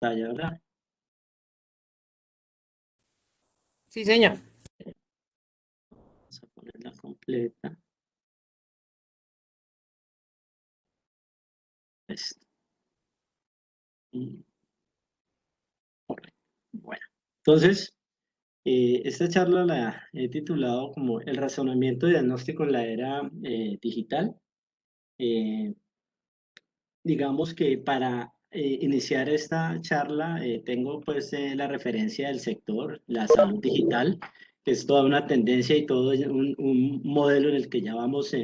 pantalla, ¿verdad? Sí, señor. Vamos a ponerla completa. Esto. Correcto. Bueno, entonces, esta charla la he titulado como el razonamiento diagnóstico en la era digital. Eh, digamos que para iniciar esta charla tengo pues la referencia del sector, la salud digital, que es toda una tendencia y todo un modelo en el que ya vamos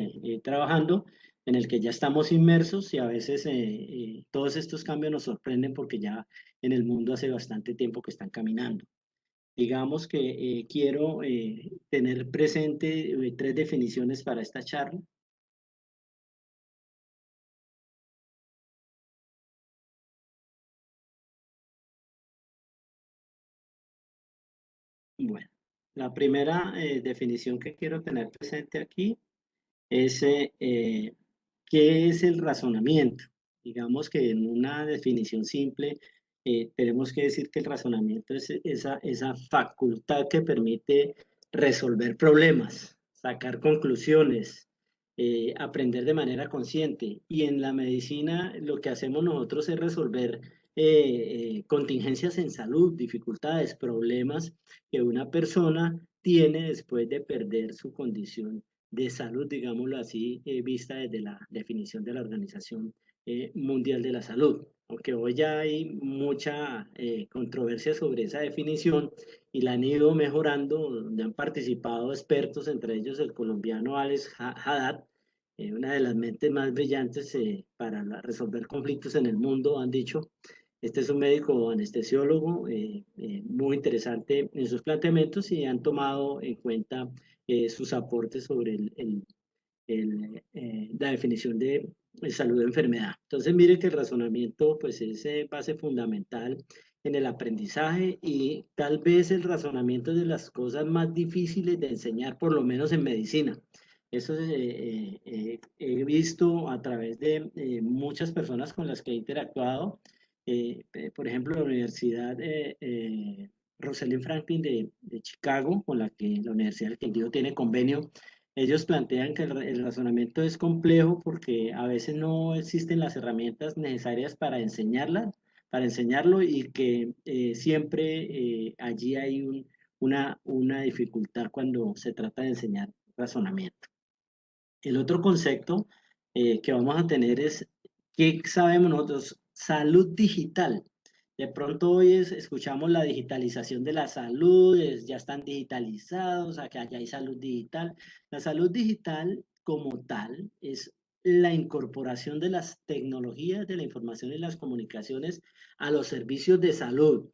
trabajando, en el que ya estamos inmersos y a veces todos estos cambios nos sorprenden porque ya en el mundo hace bastante tiempo que están caminando. Digamos que quiero tener presente tres definiciones para esta charla. Bueno, la primera definición que quiero tener presente aquí es qué es el razonamiento. Digamos que en una definición simple tenemos que decir que el razonamiento es esa facultad que permite resolver problemas, sacar conclusiones, aprender de manera consciente. Y en la medicina lo que hacemos nosotros es resolver contingencias en salud, dificultades, problemas que una persona tiene después de perder su condición de salud, digámoslo así, vista desde la definición de la Organización Mundial de la Salud. Aunque hoy ya hay mucha controversia sobre esa definición y la han ido mejorando, donde han participado expertos, entre ellos el colombiano Alex Haddad, una de las mentes más brillantes para resolver conflictos en el mundo, han dicho. Este es un médico anestesiólogo muy interesante en sus planteamientos y han tomado en cuenta sus aportes sobre la definición de salud de enfermedad. Entonces, mire que el razonamiento pues es base fundamental en el aprendizaje y tal vez el razonamiento es de las cosas más difíciles de enseñar, por lo menos en medicina. Eso he visto a través de muchas personas con las que he interactuado. Por ejemplo, la Universidad Rosalind Franklin de Chicago, con la que la Universidad del Quindío tiene convenio. Ellos plantean que el razonamiento es complejo porque a veces no existen las herramientas necesarias para para enseñarlo y que siempre allí hay una dificultad cuando se trata de enseñar razonamiento. El otro concepto que vamos a tener es, ¿qué sabemos nosotros? Salud digital. De pronto hoy escuchamos la digitalización de la salud, ya están digitalizados, acá ya hay salud digital. La salud digital como tal es la incorporación de las tecnologías de la información y las comunicaciones a los servicios de salud.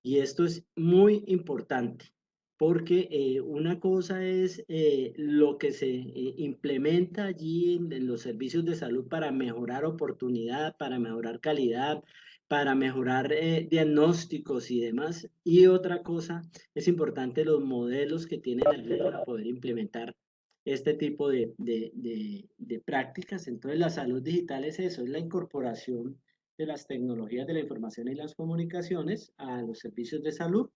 Y esto es muy importante porque una cosa es lo que se implementa allí en los servicios de salud para mejorar oportunidad, para mejorar calidad, para mejorar diagnósticos y demás. Y otra cosa es importante los modelos que tienen allí para poder implementar este tipo de prácticas. Entonces, la salud digital es eso, es la incorporación de las tecnologías de la información y las comunicaciones a los servicios de salud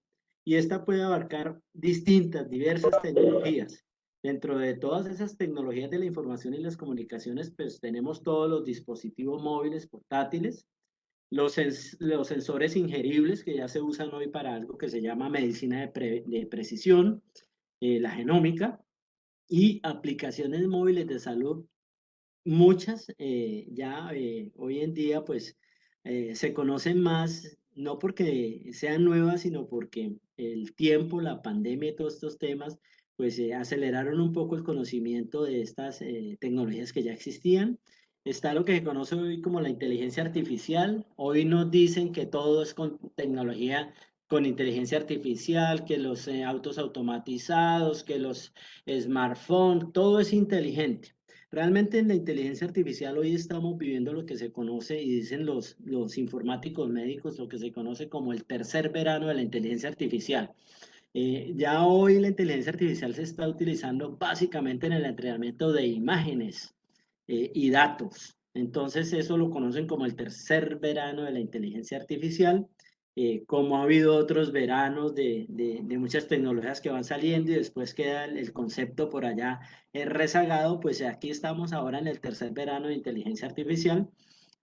y esta puede abarcar distintas, diversas tecnologías. Dentro de todas esas tecnologías de la información y las comunicaciones, pues tenemos todos los dispositivos móviles portátiles, los sensores ingeribles que ya se usan hoy para algo que se llama medicina de precisión, la genómica, y aplicaciones móviles de salud, muchas ya hoy en día pues se conocen más, no porque sean nuevas, sino porque el tiempo, la pandemia y todos estos temas pues aceleraron un poco el conocimiento de estas tecnologías que ya existían. Está lo que se conoce hoy como la inteligencia artificial. Hoy nos dicen que todo es con tecnología, con inteligencia artificial, que los autos automatizados, que los smartphones, todo es inteligente. Realmente en la inteligencia artificial hoy estamos viviendo lo que se conoce y dicen los informáticos médicos, lo que se conoce como el tercer verano de la inteligencia artificial. Ya hoy la inteligencia artificial se está utilizando básicamente en el entrenamiento de imágenes y datos. Entonces eso lo conocen como el tercer verano de la inteligencia artificial. Como ha habido otros veranos de muchas tecnologías que van saliendo y después queda el concepto por allá rezagado, pues aquí estamos ahora en el tercer verano de inteligencia artificial.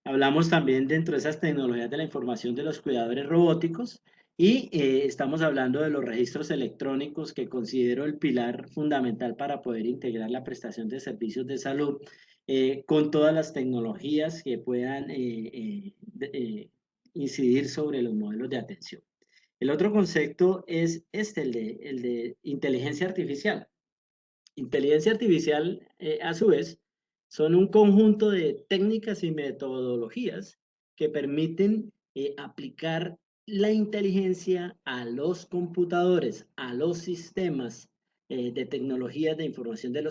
Hablamos también dentro de esas tecnologías de la información de los cuidadores robóticos y estamos hablando de los registros electrónicos que considero el pilar fundamental para poder integrar la prestación de servicios de salud con todas las tecnologías que puedan incidir sobre los modelos de atención. El otro concepto es este, el de inteligencia artificial. Inteligencia artificial, a su vez, son un conjunto de técnicas y metodologías que permiten aplicar la inteligencia a los computadores, a los sistemas de tecnologías de información de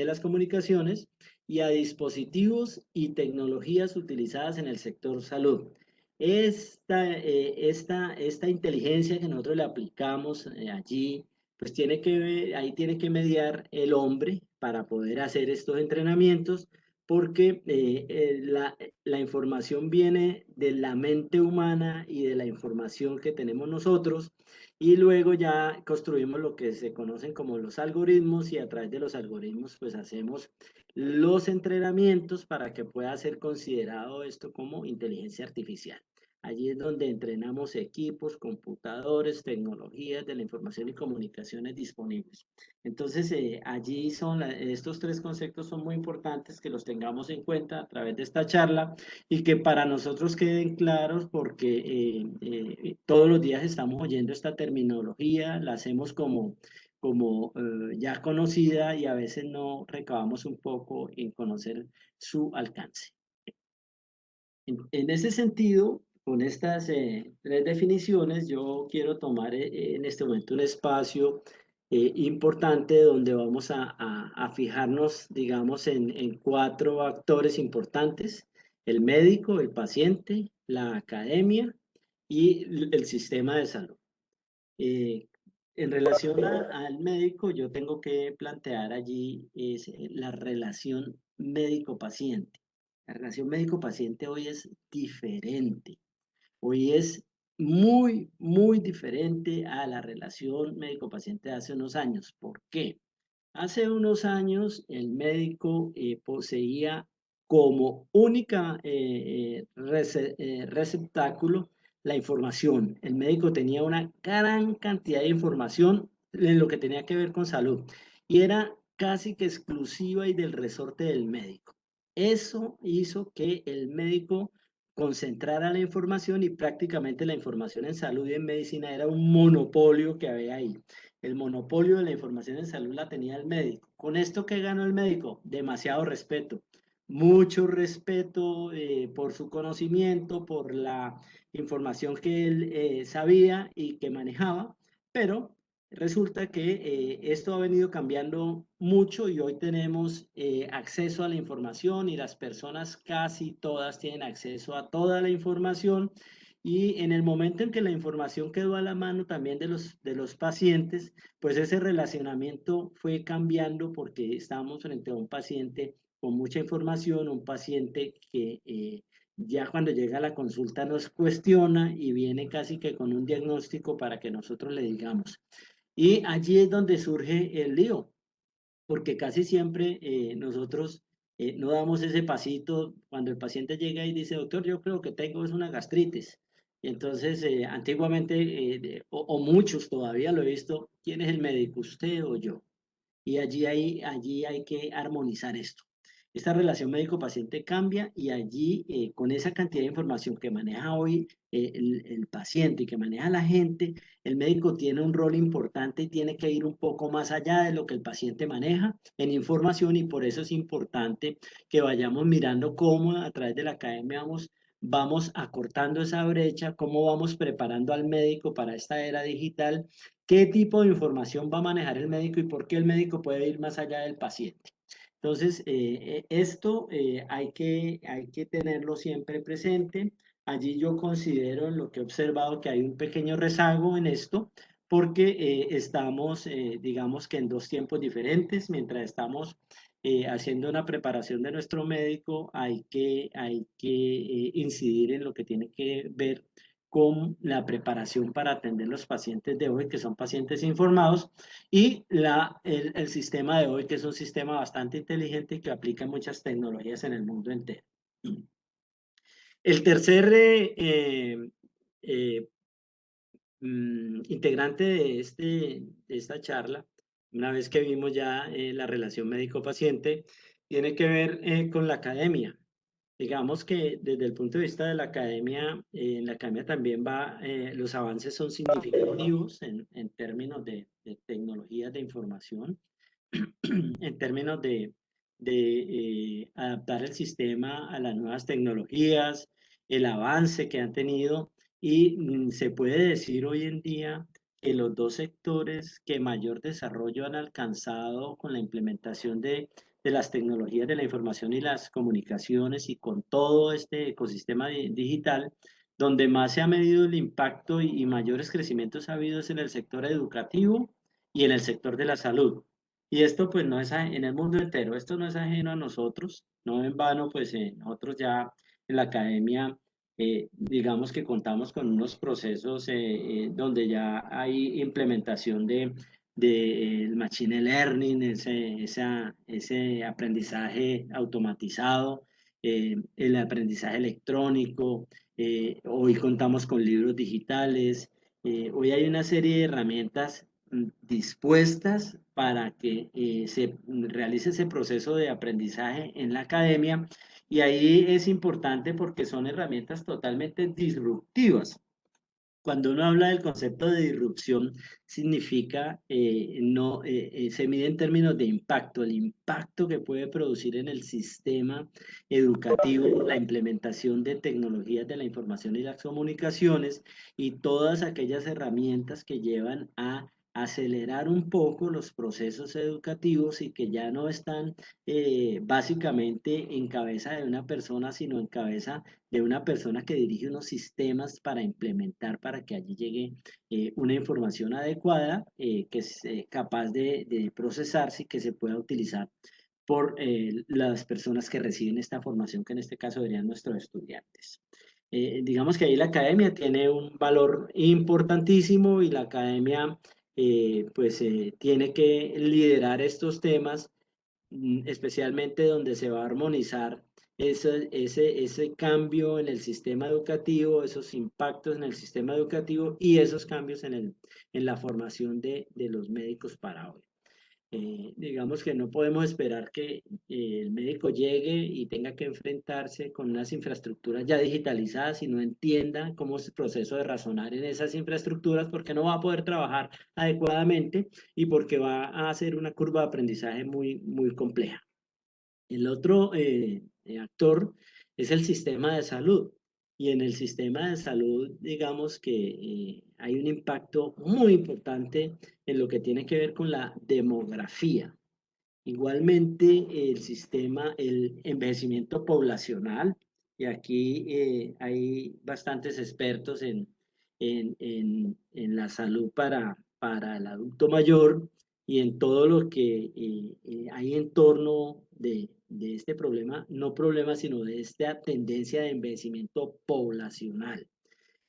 las comunicaciones y a dispositivos y tecnologías utilizadas en el sector salud. Esta inteligencia que nosotros le aplicamos allí pues ahí tiene que mediar el hombre para poder hacer estos entrenamientos, porque la información viene de la mente humana y de la información que tenemos nosotros, y luego ya construimos lo que se conocen como los algoritmos, y a través de los algoritmos pues hacemos los entrenamientos para que pueda ser considerado esto como inteligencia artificial. Allí es donde entrenamos equipos, computadores, tecnologías de la información y comunicaciones disponibles. Entonces, allí estos tres conceptos son muy importantes que los tengamos en cuenta a través de esta charla y que para nosotros queden claros porque todos los días estamos oyendo esta terminología, la hacemos como ya conocida y a veces no recabamos un poco en conocer su alcance. En ese sentido, con estas tres definiciones, yo quiero tomar en este momento un espacio importante donde vamos a fijarnos, digamos, en cuatro actores importantes: el médico, el paciente, la academia y el sistema de salud. Eh, en relación al médico, yo tengo que plantear allí la relación médico-paciente. La relación médico-paciente hoy es diferente. Hoy es muy, muy diferente a la relación médico-paciente de hace unos años. ¿Por qué? Hace unos años el médico poseía como única receptáculo la información. El médico tenía una gran cantidad de información en lo que tenía que ver con salud y era casi que exclusiva y del resorte del médico. Eso hizo que el médico concentrara la información y prácticamente la información en salud y en medicina era un monopolio que había ahí. El monopolio de la información en salud la tenía el médico. ¿Con esto qué ganó el médico? Demasiado respeto. Mucho respeto por su conocimiento, por la información que él sabía y que manejaba, pero resulta que esto ha venido cambiando mucho y hoy tenemos acceso a la información y las personas casi todas tienen acceso a toda la información y en el momento en que la información quedó a la mano también de los pacientes, pues ese relacionamiento fue cambiando porque estábamos frente a un paciente con mucha información, un paciente que ya cuando llega a la consulta nos cuestiona y viene casi que con un diagnóstico para que nosotros le digamos. Y allí es donde surge el lío, porque casi siempre nosotros no damos ese pasito cuando el paciente llega y dice, doctor, yo creo que tengo es una gastritis. Y entonces, antiguamente, o muchos todavía lo he visto, ¿quién es el médico, usted o yo? Y allí hay que armonizar esto. Esta relación médico-paciente cambia y allí, con esa cantidad de información que maneja hoy el paciente y que maneja la gente, el médico tiene un rol importante y tiene que ir un poco más allá de lo que el paciente maneja en información y por eso es importante que vayamos mirando cómo a través de la academia vamos acortando esa brecha, cómo vamos preparando al médico para esta era digital, qué tipo de información va a manejar el médico y por qué el médico puede ir más allá del paciente. Entonces, esto hay que tenerlo siempre presente. Allí yo considero en lo que he observado que hay un pequeño rezago en esto, porque estamos, digamos que en dos tiempos diferentes, mientras estamos haciendo una preparación de nuestro médico, hay que incidir en lo que tiene que ver con la preparación para atender los pacientes de hoy, que son pacientes informados, y el sistema de hoy, que es un sistema bastante inteligente y que aplica muchas tecnologías en el mundo entero. El tercer eh, integrante de esta charla, una vez que vimos ya la relación médico-paciente, tiene que ver con la academia. Digamos que desde el punto de vista de la academia, en la academia también los avances son significativos en términos de tecnologías de información, en términos de adaptar el sistema a las nuevas tecnologías, el avance que han tenido y se puede decir hoy en día que los dos sectores que mayor desarrollo han alcanzado con la implementación de las tecnologías de la información y las comunicaciones y con todo este ecosistema digital, donde más se ha medido el impacto y mayores crecimientos ha habido es en el sector educativo y en el sector de la salud. Y esto pues no es en el mundo entero, esto no es ajeno a nosotros, no en vano pues nosotros ya en la academia digamos que contamos con unos procesos donde ya hay implementación de el machine learning, ese aprendizaje automatizado, el aprendizaje electrónico, hoy contamos con libros digitales, hoy hay una serie de herramientas dispuestas para que se realice ese proceso de aprendizaje en la academia y ahí es importante porque son herramientas totalmente disruptivas. Cuando uno habla del concepto de disrupción, significa, no, se mide en términos de impacto, el impacto que puede producir en el sistema educativo, la implementación de tecnologías de la información y las comunicaciones y todas aquellas herramientas que llevan a acelerar un poco los procesos educativos y que ya no están básicamente en cabeza de una persona, sino en cabeza de una persona que dirige unos sistemas para implementar, para que allí llegue una información adecuada que es capaz de procesarse y que se pueda utilizar por las personas que reciben esta formación, que en este caso serían nuestros estudiantes. Digamos que ahí la academia tiene un valor importantísimo y la academia tiene que liderar estos temas especialmente donde se va a armonizar ese cambio en el sistema educativo, esos impactos en el sistema educativo y esos cambios en la formación de los médicos para hoy. Digamos que no podemos esperar que el médico llegue y tenga que enfrentarse con unas infraestructuras ya digitalizadas y no entienda cómo es el proceso de razonar en esas infraestructuras porque no va a poder trabajar adecuadamente y porque va a hacer una curva de aprendizaje muy, muy compleja. El otro actor es el sistema de salud. Y en el sistema de salud, digamos que hay un impacto muy importante en lo que tiene que ver con la demografía. Igualmente, el envejecimiento poblacional, y aquí hay bastantes expertos en la salud para el adulto mayor y en todo lo que hay en torno de este problema, no problema, sino de esta tendencia de envejecimiento poblacional.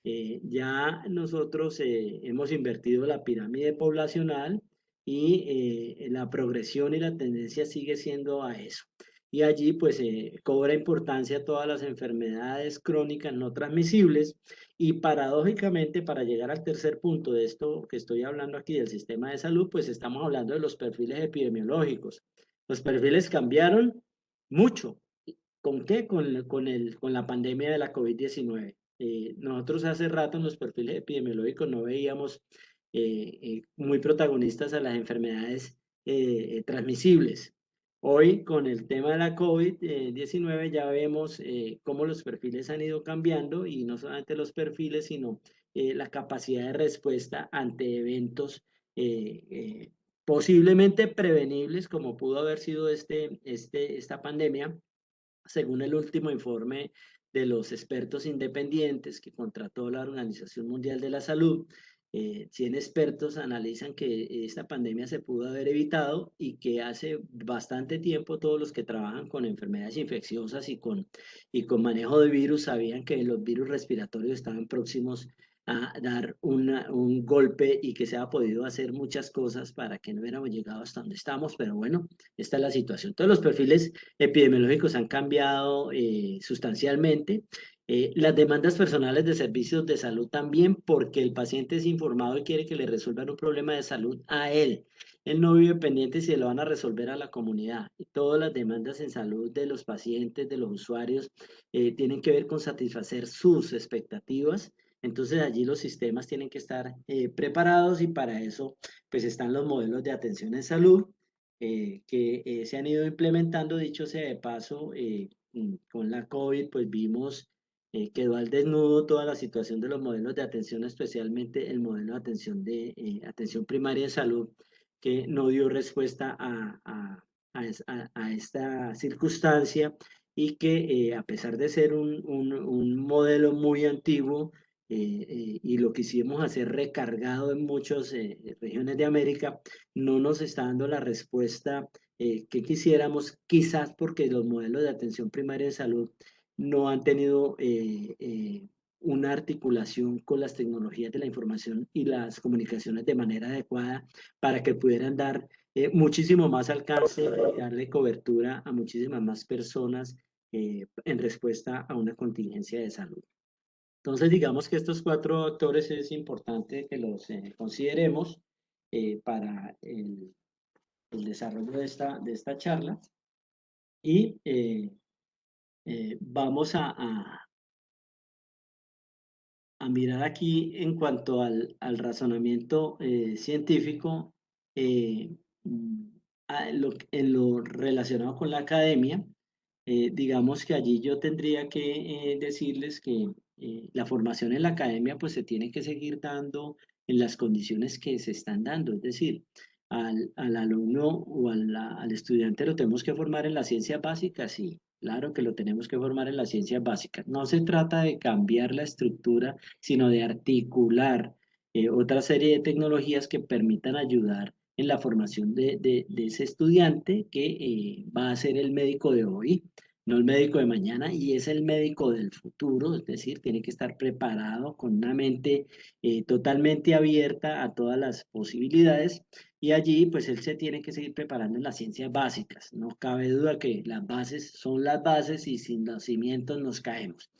Ya nosotros hemos invertido la pirámide poblacional y la progresión y la tendencia sigue siendo a eso. Y allí pues cobra importancia todas las enfermedades crónicas no transmisibles y paradójicamente para llegar al tercer punto de esto que estoy hablando aquí del sistema de salud, pues estamos hablando de los perfiles epidemiológicos. Los perfiles cambiaron mucho. ¿Con qué? Con la pandemia de la COVID-19. Nosotros hace rato en los perfiles epidemiológicos no veíamos muy protagonistas a las enfermedades transmisibles. Hoy, con el tema de la COVID-19, ya vemos cómo los perfiles han ido cambiando y no solamente los perfiles, sino la capacidad de respuesta ante eventos eh, eh, posiblemente prevenibles, como pudo haber sido esta pandemia según el último informe de los expertos independientes que contrató la Organización Mundial de la Salud, 100 expertos analizan que esta pandemia se pudo haber evitado y que hace bastante tiempo todos los que trabajan con enfermedades infecciosas y con manejo de virus sabían que los virus respiratorios estaban próximos a dar un golpe y que se ha podido hacer muchas cosas para que no hubiéramos llegado hasta donde estamos, pero bueno, esta es la situación. Todos los perfiles epidemiológicos han cambiado sustancialmente. Las demandas personales de servicios de salud también, porque el paciente es informado y quiere que le resuelvan un problema de salud a él. Él no vive pendiente si lo van a resolver a la comunidad. Y todas las demandas en salud de los pacientes, de los usuarios, tienen que ver con satisfacer sus expectativas. Entonces allí los sistemas tienen que estar preparados y para eso pues están los modelos de atención en salud que se han ido implementando. Dicho sea de paso, con la COVID pues vimos quedó al desnudo toda la situación de los modelos de atención, especialmente el modelo de atención atención primaria de salud, que no dio respuesta a esta circunstancia y que a pesar de ser un modelo muy antiguo, y lo quisimos hacer recargado en muchas regiones de América, no nos está dando la respuesta que quisiéramos, quizás porque los modelos de atención primaria de salud no han tenido una articulación con las tecnologías de la información y las comunicaciones de manera adecuada para que pudieran dar muchísimo más alcance y darle cobertura a muchísimas más personas en respuesta a una contingencia de salud. Entonces, digamos que estos cuatro actores es importante que los consideremos para el desarrollo de esta charla y vamos a mirar aquí en cuanto al razonamiento científico, eh, mm, en lo relacionado con la academia. Digamos que allí yo tendría que decirles que la formación en la academia pues se tiene que seguir dando en las condiciones que se están dando, es decir, al alumno o al estudiante lo tenemos que formar en las ciencias básicas, sí, claro que lo tenemos que formar en las ciencias básicas. No se trata de cambiar la estructura, sino de articular otra serie de tecnologías que permitan ayudar en la formación de ese estudiante que va a ser el médico de hoy, no el médico de mañana, y es el médico del futuro, es decir, tiene que estar preparado con una mente totalmente abierta a todas las posibilidades, y allí pues él se tiene que seguir preparando en las ciencias básicas. No cabe duda que las bases son las bases y sin los cimientos nos caemos.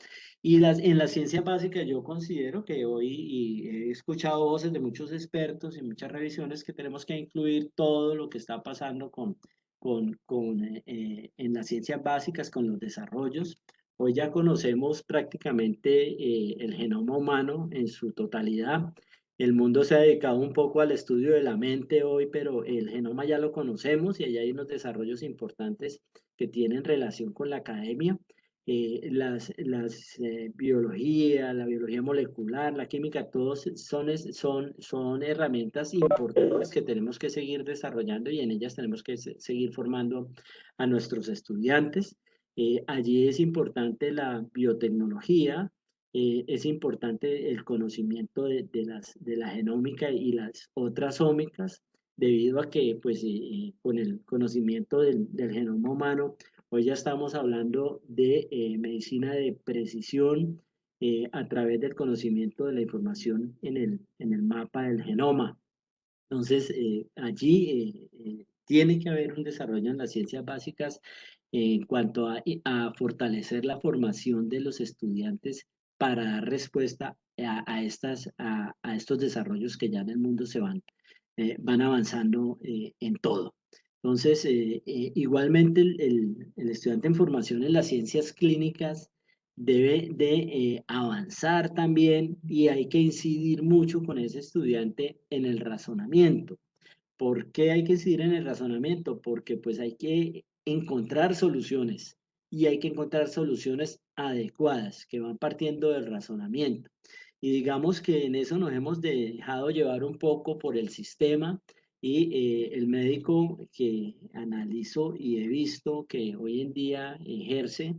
Y en las ciencias básicas yo considero que hoy, y he escuchado voces de muchos expertos y muchas revisiones, que tenemos que incluir todo lo que está pasando en las ciencias básicas, con los desarrollos. Hoy ya conocemos prácticamente el genoma humano en su totalidad. El mundo se ha dedicado un poco al estudio de la mente hoy, pero el genoma ya lo conocemos y allá hay unos desarrollos importantes que tienen relación con la academia. Biología, la biología molecular, la química, todos son herramientas importantes que tenemos que seguir desarrollando y en ellas tenemos que seguir formando a nuestros estudiantes. Allí es importante la biotecnología, es importante el conocimiento de la genómica y las otras ómicas, debido a que pues, con el conocimiento del genoma humano, hoy ya estamos hablando de medicina de precisión a través del conocimiento de la información en el mapa del genoma. Entonces, allí tiene que haber un desarrollo en las ciencias básicas en cuanto a fortalecer la formación de los estudiantes para dar respuesta a estos desarrollos que ya en el mundo van avanzando en todo. Entonces, igualmente el estudiante en formación en las ciencias clínicas debe de avanzar también y hay que incidir mucho con ese estudiante en el razonamiento. ¿Por qué hay que incidir en el razonamiento? Porque pues hay que encontrar soluciones y hay que encontrar soluciones adecuadas que van partiendo del razonamiento. Y digamos que en eso nos hemos dejado llevar un poco por el sistema y el médico que analizo y he visto que hoy en día ejerce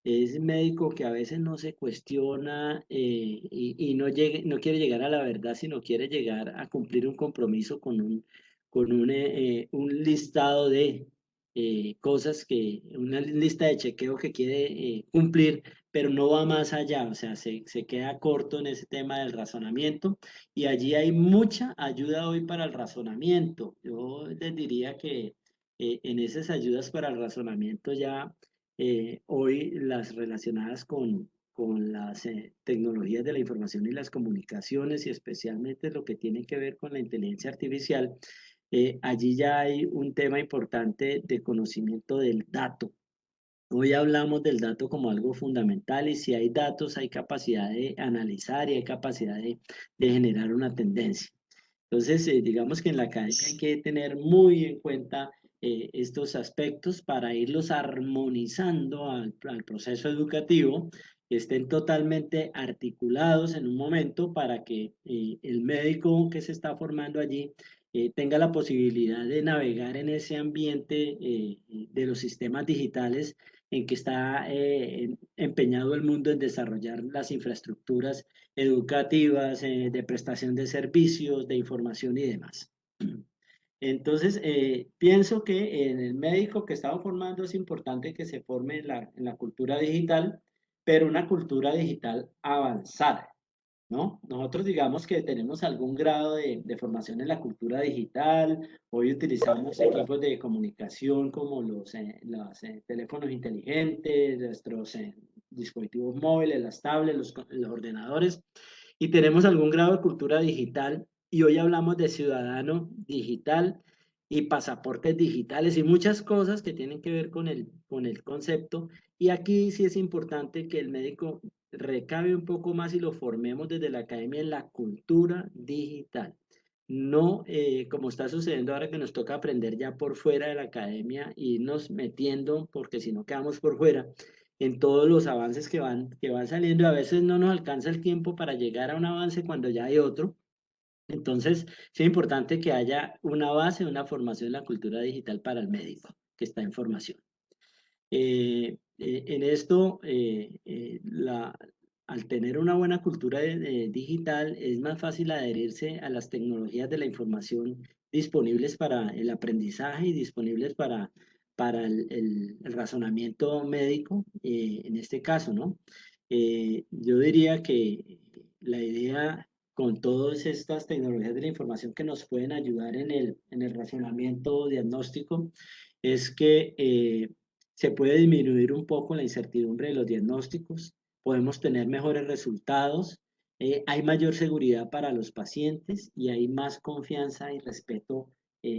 es médico que a veces no se cuestiona y no quiere llegar a la verdad, sino quiere llegar a cumplir un compromiso con un listado de cosas una lista de chequeo que quiere cumplir, pero no va más allá, o sea, se queda corto en ese tema del razonamiento y allí hay mucha ayuda hoy para el razonamiento. Yo les diría que en esas ayudas para el razonamiento ya hoy las relacionadas con las tecnologías de la información y las comunicaciones y especialmente lo que tiene que ver con la inteligencia artificial, allí ya hay un tema importante de conocimiento del dato. Hoy hablamos del dato como algo fundamental y si hay datos hay capacidad de analizar y hay capacidad de generar una tendencia. Entonces, digamos que en la academia hay que tener muy en cuenta estos aspectos para irlos armonizando al proceso educativo, que estén totalmente articulados en un momento para que el médico que se está formando allí tenga la posibilidad de navegar en ese ambiente de los sistemas digitales en que está empeñado el mundo en desarrollar las infraestructuras educativas, de prestación de servicios, de información y demás. Entonces, pienso que en el médico que estaba formando es importante que se forme en la cultura digital, pero una cultura digital avanzada, ¿no? Nosotros digamos que tenemos algún grado de formación en la cultura digital, hoy utilizamos equipos de comunicación como los teléfonos inteligentes, nuestros dispositivos móviles, las tablets, los ordenadores, y tenemos algún grado de cultura digital, y hoy hablamos de ciudadano digital y pasaportes digitales y muchas cosas que tienen que ver con el concepto, y aquí sí es importante que el médico recabe un poco más y lo formemos desde la academia en la cultura digital. No como está sucediendo ahora que nos toca aprender ya por fuera de la academia e irnos metiendo, porque si no quedamos por fuera, en todos los avances que van saliendo y a veces no nos alcanza el tiempo para llegar a un avance cuando ya hay otro. Entonces, sí es importante que haya una base, una formación en la cultura digital para el médico que está en formación. En esto, al tener una buena cultura digital, es más fácil adherirse a las tecnologías de la información disponibles para el aprendizaje y disponibles para el razonamiento médico, en este caso, ¿no? Yo diría que la idea con todas estas tecnologías de la información que nos pueden ayudar en el razonamiento diagnóstico es que se puede disminuir un poco la incertidumbre de los diagnósticos, podemos tener mejores resultados, hay mayor seguridad para los pacientes y hay más confianza y respeto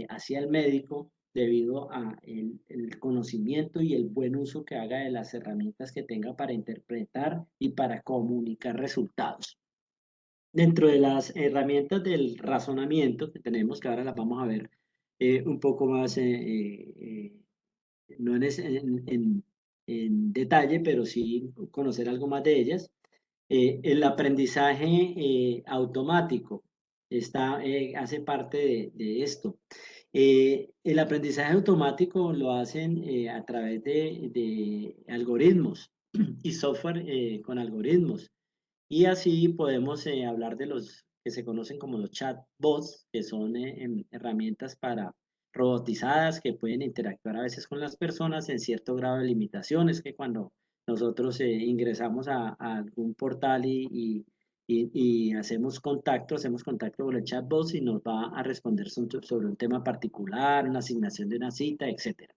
hacia el médico debido a el conocimiento y el buen uso que haga de las herramientas que tenga para interpretar y para comunicar resultados. Dentro de las herramientas del razonamiento que tenemos, que ahora las vamos a ver un poco más no en detalle, pero sí conocer algo más de ellas. El aprendizaje automático hace parte de esto. El aprendizaje automático lo hacen a través de algoritmos y software con algoritmos. Y así podemos hablar de los que se conocen como los chatbots, que son herramientas para robotizadas que pueden interactuar a veces con las personas en cierto grado de limitaciones, que cuando nosotros ingresamos a algún portal y hacemos contacto con el chatbot y nos va a responder sobre un tema particular, una asignación de una cita, etcétera.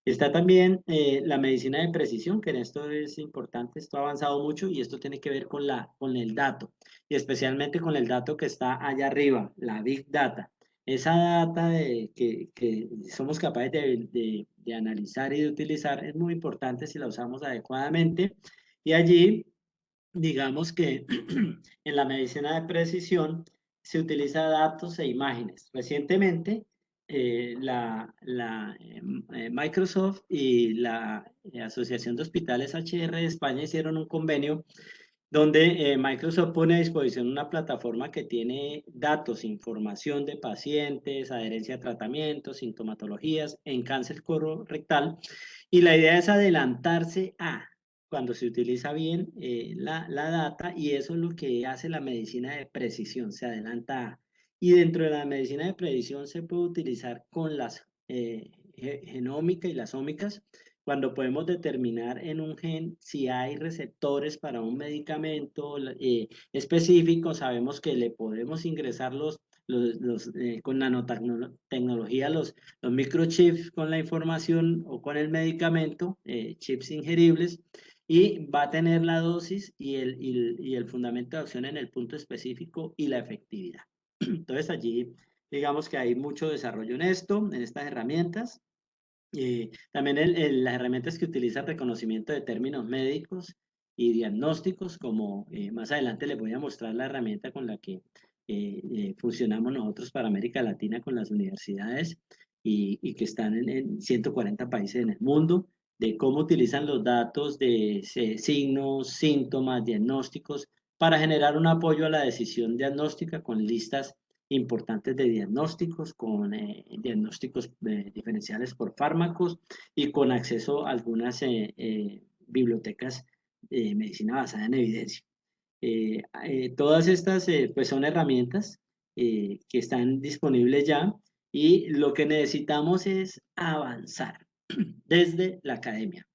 Está también la medicina de precisión, que en esto es importante, esto ha avanzado mucho y esto tiene que ver con el dato, y especialmente con el dato que está allá arriba, la Big Data. Esa data que somos capaces de analizar y de utilizar es muy importante si la usamos adecuadamente. Y allí, digamos que en la medicina de precisión se utiliza datos e imágenes. Recientemente, Microsoft y la Asociación de Hospitales HR de España hicieron un convenio donde Microsoft pone a disposición una plataforma que tiene datos, información de pacientes, adherencia a tratamientos, sintomatologías en cáncer colorectal, y la idea es adelantarse a cuando se utiliza bien la data, y eso es lo que hace la medicina de precisión, se adelanta. Y dentro de la medicina de precisión se puede utilizar con las genómica y las ómicas, cuando podemos determinar en un gen si hay receptores para un medicamento específico. Sabemos que le podemos ingresar con nanotecnología los microchips con la información o con el medicamento, chips ingeribles, y va a tener la dosis y el fundamento de acción en el punto específico y la efectividad. Entonces allí digamos que hay mucho desarrollo en esto, en estas herramientas. También las herramientas que utilizan reconocimiento de términos médicos y diagnósticos, como más adelante les voy a mostrar la herramienta con la que funcionamos nosotros para América Latina con las universidades y que están en 140 países en el mundo, de cómo utilizan los datos de signos, síntomas, diagnósticos para generar un apoyo a la decisión diagnóstica con listas importantes de diagnósticos, con diagnósticos diferenciales por fármacos y con acceso a algunas bibliotecas de medicina basada en evidencia. Todas estas pues son herramientas que están disponibles ya, y lo que necesitamos es avanzar desde la academia.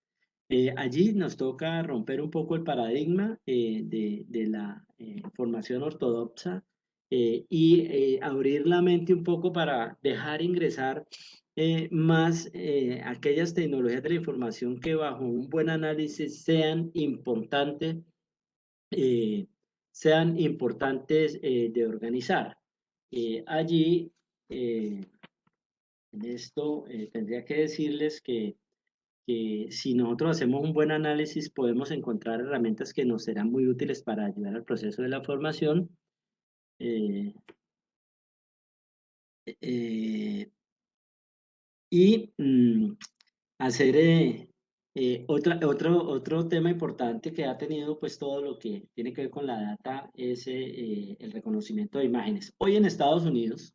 Allí nos toca romper un poco el paradigma de la formación ortodoxa, y abrir la mente un poco para dejar ingresar más aquellas tecnologías de la información que bajo un buen análisis eh, sean importantes de organizar. Allí, en esto, tendría que decirles que si nosotros hacemos un buen análisis, podemos encontrar herramientas que nos serán muy útiles para ayudar al proceso de la formación. eh, eh, y hacer otro tema importante que ha tenido pues todo lo que tiene que ver con la data es el reconocimiento de imágenes. Hoy en Estados Unidos,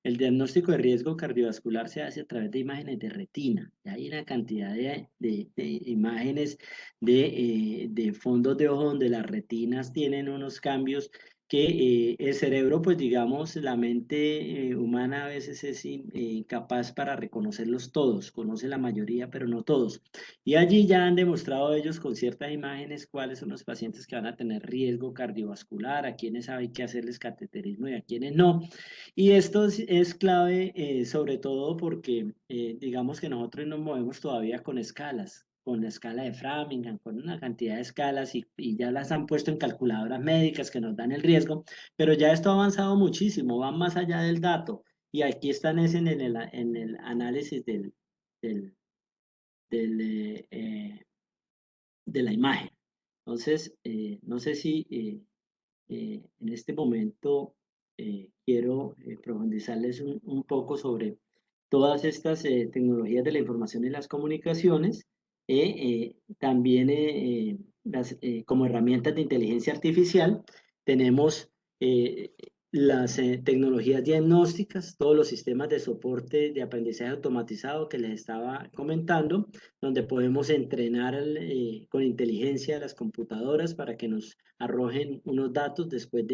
el diagnóstico de riesgo cardiovascular se hace a través de imágenes de retina. Y hay una cantidad de imágenes de fondos de ojo donde las retinas tienen unos cambios que el cerebro, pues digamos, la mente humana a veces es incapaz para reconocerlos todos, conoce la mayoría, pero no todos. Y allí ya han demostrado ellos con ciertas imágenes cuáles son los pacientes que van a tener riesgo cardiovascular, a quienes hay que hacerles cateterismo y a quienes no. Y esto es clave, sobre todo porque digamos que nosotros nos movemos todavía con escalas, con la escala de Framingham, con una cantidad de escalas, y ya las han puesto en calculadoras médicas que nos dan el riesgo, pero ya esto ha avanzado muchísimo, va más allá del dato, y aquí están es en el análisis del, del, de la imagen. Entonces, no sé si en este momento quiero profundizarles un poco sobre todas estas tecnologías de la información y las comunicaciones, también como herramientas de inteligencia artificial tenemos eh, las tecnologías diagnósticas, todos los sistemas de soporte de aprendizaje automatizado que les estaba comentando, donde podemos entrenar con inteligencia a las computadoras para que nos arrojen unos datos después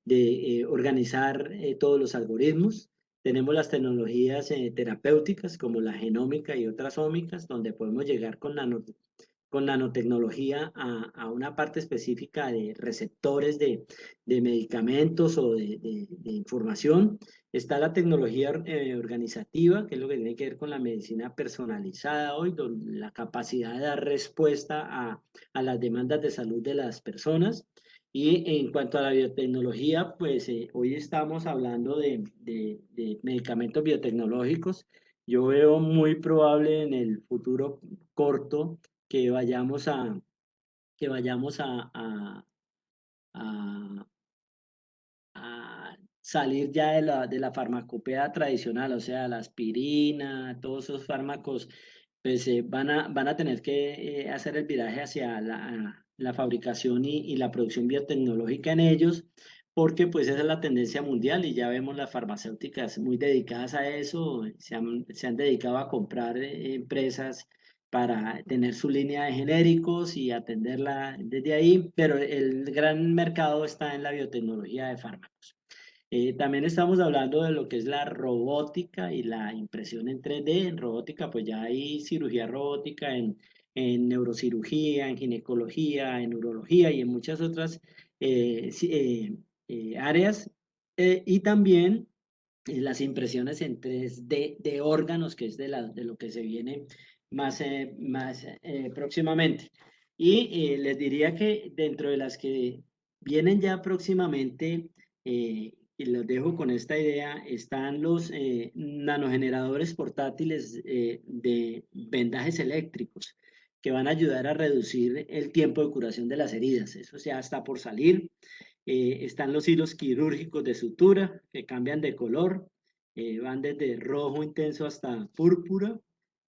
de organizar todos los algoritmos. Tenemos las tecnologías terapéuticas como la genómica y otras ómicas, donde podemos llegar con nanotecnología a una parte específica de receptores de medicamentos o de información. Está la tecnología organizativa, que es lo que tiene que ver con la medicina personalizada hoy, la capacidad de dar respuesta a las demandas de salud de las personas. Y en cuanto a la biotecnología, pues hoy estamos hablando de medicamentos biotecnológicos. Yo veo muy probable en el futuro corto que vayamos que vayamos a- a salir ya de la farmacopea tradicional, o sea, la aspirina, todos esos fármacos, pues van a tener que hacer el viraje hacia la fabricación y la producción biotecnológica en ellos, porque pues esa es la tendencia mundial, y ya vemos las farmacéuticas muy dedicadas a eso, se han dedicado a comprar empresas para tener su línea de genéricos y atenderla desde ahí, pero el gran mercado está en la biotecnología de fármacos. También estamos hablando de lo que es la robótica y la impresión en 3D. En robótica, pues ya hay cirugía robótica en neurocirugía, en ginecología, en urología y en muchas otras áreas. Y también las impresiones en 3D de órganos, que es de lo que se viene más próximamente. Y les diría que dentro de las que vienen ya próximamente, y los dejo con esta idea, están los nanogeneradores portátiles de vendajes eléctricos que van a ayudar a reducir el tiempo de curación de las heridas. Eso ya está por salir. Están los hilos quirúrgicos de sutura que cambian de color, van desde rojo intenso hasta púrpura.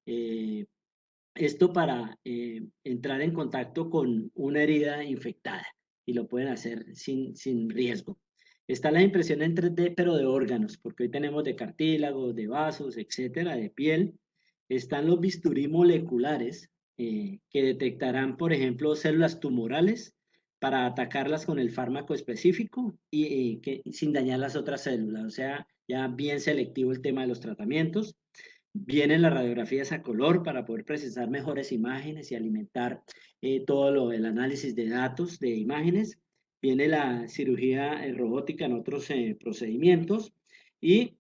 Eh, Esto para entrar en contacto con una herida infectada y lo pueden hacer sin riesgo. Está la impresión en 3D, pero de órganos, porque hoy tenemos de cartílagos, de vasos, etcétera, de piel. Están los bisturí moleculares que detectarán, por ejemplo, células tumorales para atacarlas con el fármaco específico sin dañar las otras células. O sea, ya bien selectivo el tema de los tratamientos. Vienen las radiografías a color para poder precisar mejores imágenes y alimentar el análisis de datos de imágenes. Viene la cirugía robótica en otros procedimientos y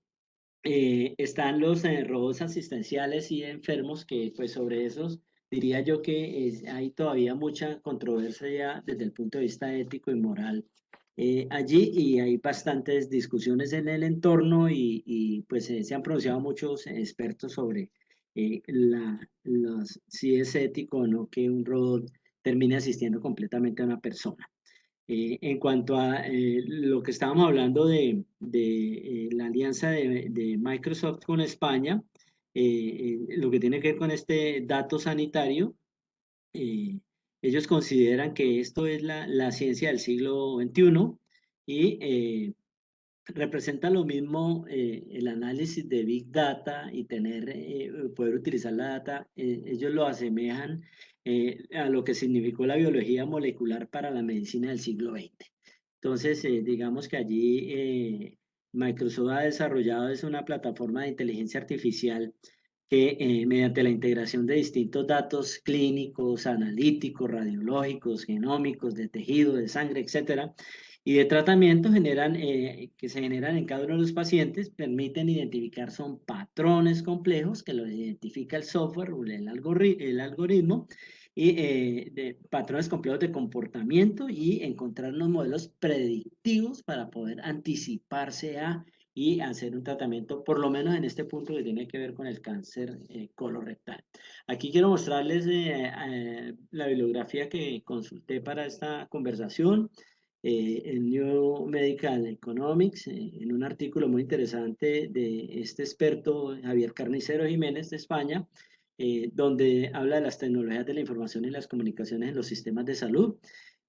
están los robots asistenciales y enfermos que pues sobre esos diría yo que hay todavía mucha controversia desde el punto de vista ético y moral allí y hay bastantes discusiones en el entorno pues se han pronunciado muchos expertos sobre si es ético o no que un robot termine asistiendo completamente a una persona. En cuanto a lo que estábamos hablando de la alianza de Microsoft con España, lo que tiene que ver con este dato sanitario, eh, ellos consideran que esto es la ciencia del siglo XXI y representa lo mismo el análisis de Big Data y poder utilizar la data, ellos lo asemejan a lo que significó la biología molecular para la medicina del siglo XX. Entonces, digamos que allí Microsoft ha desarrollado es una plataforma de inteligencia artificial que mediante la integración de distintos datos clínicos, analíticos, radiológicos, genómicos, de tejido, de sangre, etcétera, y de tratamiento que se generan en cada uno de los pacientes, permiten identificar, son patrones complejos que los identifica el software o el algoritmo, y de patrones complejos de comportamiento y encontrar unos modelos predictivos para poder anticiparse a y hacer un tratamiento, por lo menos en este punto que tiene que ver con el cáncer colorectal. Aquí quiero mostrarles la bibliografía que consulté para esta conversación en New Medical Economics, en un artículo muy interesante de este experto Javier Carnicero Jiménez de España, donde habla de las tecnologías de la información y las comunicaciones en los sistemas de salud.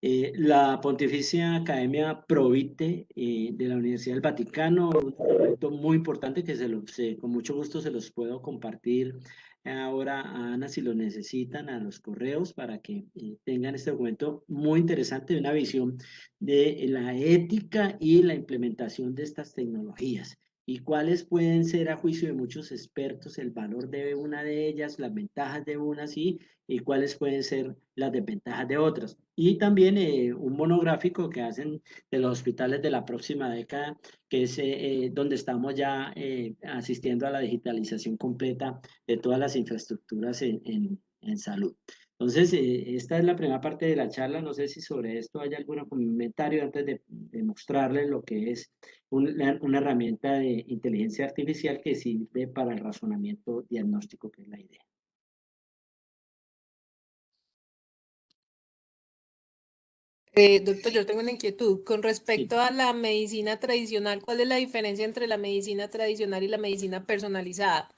La Pontificia Academia Provite de la Universidad del Vaticano, un documento muy importante que con mucho gusto se los puedo compartir ahora a Ana si lo necesitan, a los correos, para que tengan este documento muy interesante de una visión de la ética y la implementación de estas tecnologías y cuáles pueden ser a juicio de muchos expertos el valor de una de ellas, las ventajas de unas y cuáles pueden ser las desventajas de otras. Y también un monográfico que hacen de los hospitales de la próxima década, que es donde estamos ya asistiendo a la digitalización completa de todas las infraestructuras en salud. Entonces, esta es la primera parte de la charla. No sé si sobre esto hay algún comentario antes de mostrarles lo que es una herramienta de inteligencia artificial que sirve para el razonamiento diagnóstico, que es la idea. Doctor, yo tengo una inquietud con Sí. respecto a la medicina tradicional. ¿Cuál es la diferencia entre la medicina tradicional y la medicina personalizada?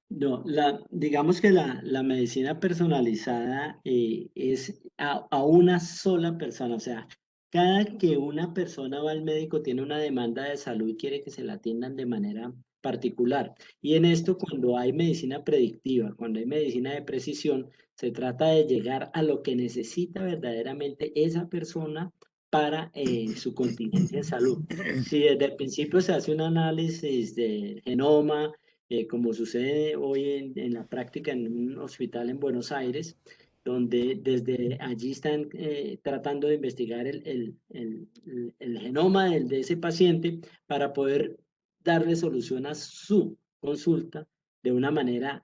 No, digamos que la medicina personalizada es a una sola persona, o sea, cada que una persona va al médico tiene una demanda de salud y quiere que se la atiendan de manera particular. Y en esto, cuando hay medicina predictiva, cuando hay medicina de precisión, se trata de llegar a lo que necesita verdaderamente esa persona para su contingencia en salud. Si desde el principio se hace un análisis de genoma, como sucede hoy en la práctica en un hospital en Buenos Aires, donde desde allí están tratando de investigar el genoma de ese paciente para poder darle solución a su consulta de una manera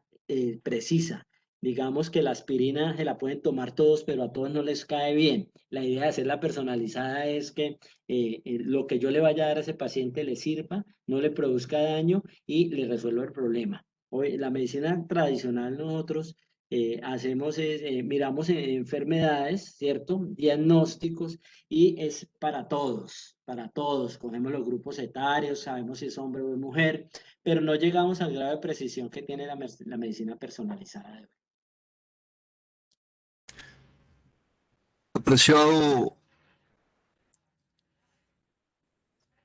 precisa. Digamos que la aspirina se la pueden tomar todos, pero a todos no les cae bien. La idea de hacerla personalizada es que lo que yo le vaya a dar a ese paciente le sirva, no le produzca daño y le resuelva el problema. Hoy, la medicina tradicional nosotros miramos enfermedades, ¿cierto? Diagnósticos y es para todos, para todos. Cogemos los grupos etarios, sabemos si es hombre o es mujer, pero no llegamos al grado de precisión que tiene la medicina personalizada de hoy. Apreciado,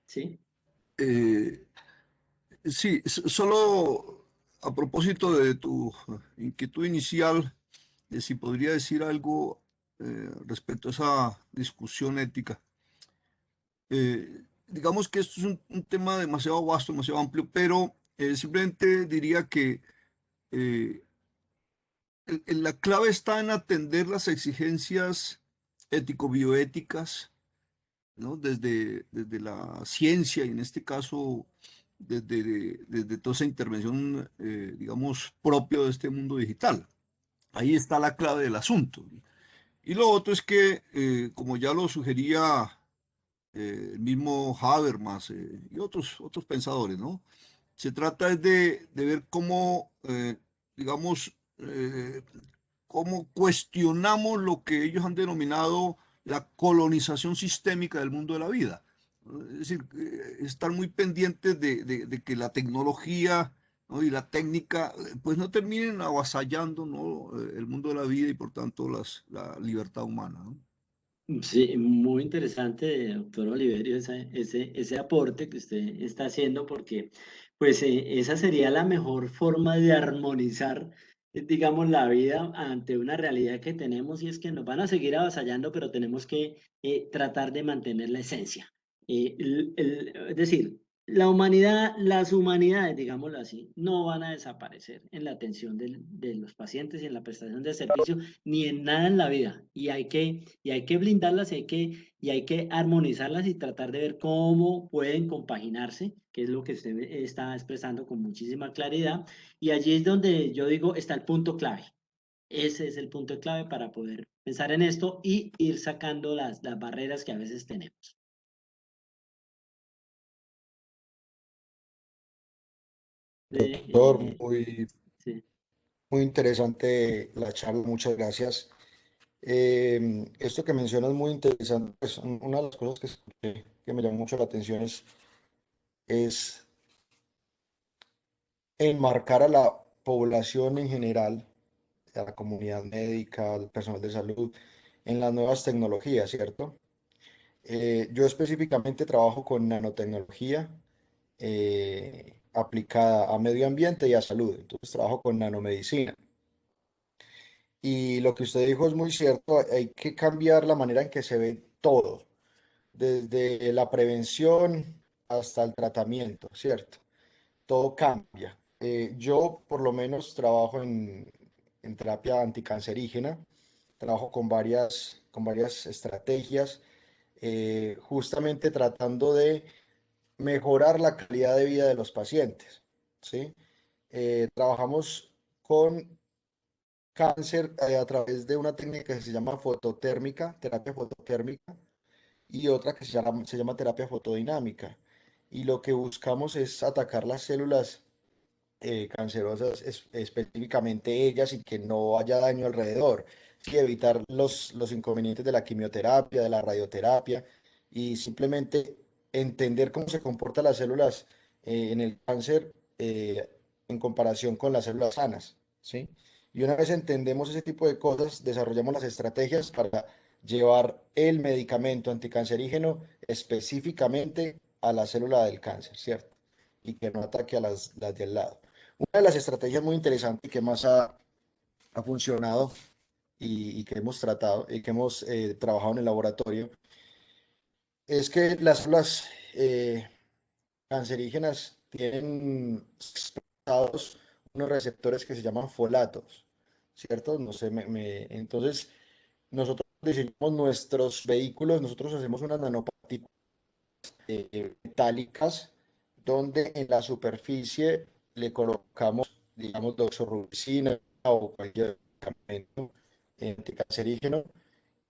¿Sí? eh, sí, solo a propósito de tu inquietud inicial, de si podría decir algo respecto a esa discusión ética. Digamos que esto es un tema demasiado vasto, demasiado amplio, pero simplemente diría que eh, la clave está en atender las exigencias ético-bioéticas, ¿no? Desde la ciencia y en este caso desde toda esa intervención, digamos, propio de este mundo digital. Ahí está la clave del asunto. Y lo otro es que, como ya lo sugería el mismo Habermas y otros pensadores, ¿no? Se trata es de ver cómo, digamos, cómo cuestionamos lo que ellos han denominado la colonización sistémica del mundo de la vida. Es decir, estar muy pendientes de que la tecnología, ¿no? Y la técnica pues no terminen avasallando, ¿no? El mundo de la vida y por tanto la libertad humana, ¿no? Sí, muy interesante, doctor Oliverio, ese aporte que usted está haciendo, porque pues esa sería la mejor forma de armonizar, digamos, la vida ante una realidad que tenemos y es que nos van a seguir avasallando, pero tenemos que tratar de mantener la esencia. Es decir, la humanidad, las humanidades, digámoslo así, no van a desaparecer en la atención de los pacientes y en la prestación de servicios ni en nada en la vida. Y hay que blindarlas y hay que armonizarlas y tratar de ver cómo pueden compaginarse, que es lo que usted está expresando con muchísima claridad. Y allí es donde yo digo está el punto clave. Ese es el punto clave para poder pensar en esto y ir sacando las barreras que a veces tenemos. Doctor, Eh, sí. muy interesante la charla, muchas gracias. Esto que mencionas es muy interesante. Pues, una de las cosas que escuché que me llamó mucho la atención es enmarcar a la población en general, a la comunidad médica, al personal de salud, en las nuevas tecnologías, ¿cierto? Yo específicamente trabajo con nanotecnología aplicada a medio ambiente y a salud. Entonces trabajo con nanomedicina. Y lo que usted dijo es muy cierto, hay que cambiar la manera en que se ve todo, desde la prevención hasta el tratamiento, ¿cierto? Todo cambia. Yo por lo menos trabajo en terapia anticancerígena, trabajo con varias estrategias, justamente tratando de mejorar la calidad de vida de los pacientes, ¿sí? Trabajamos con cáncer a través de una técnica que se llama fototérmica, terapia fototérmica, y otra que se llama terapia fotodinámica. Y lo que buscamos es atacar las células cancerosas, específicamente ellas, y que no haya daño alrededor. Sí, evitar los inconvenientes de la quimioterapia, de la radioterapia, y simplemente entender cómo se comportan las células en el cáncer en comparación con las células sanas, ¿sí? Y una vez entendemos ese tipo de cosas, desarrollamos las estrategias para llevar el medicamento anticancerígeno específicamente a la célula del cáncer, ¿cierto? y que no ataque a las de al lado. Una de las estrategias muy interesantes que más ha funcionado y que hemos tratado y que hemos trabajado en el laboratorio es que las células cancerígenas tienen expresados unos receptores que se llaman folatos, ¿cierto? No sé, entonces nosotros diseñamos nuestros vehículos, nosotros hacemos unas nanopartículas metálicas donde en la superficie le colocamos, digamos, doxorubicina o cualquier medicamento anticancerígeno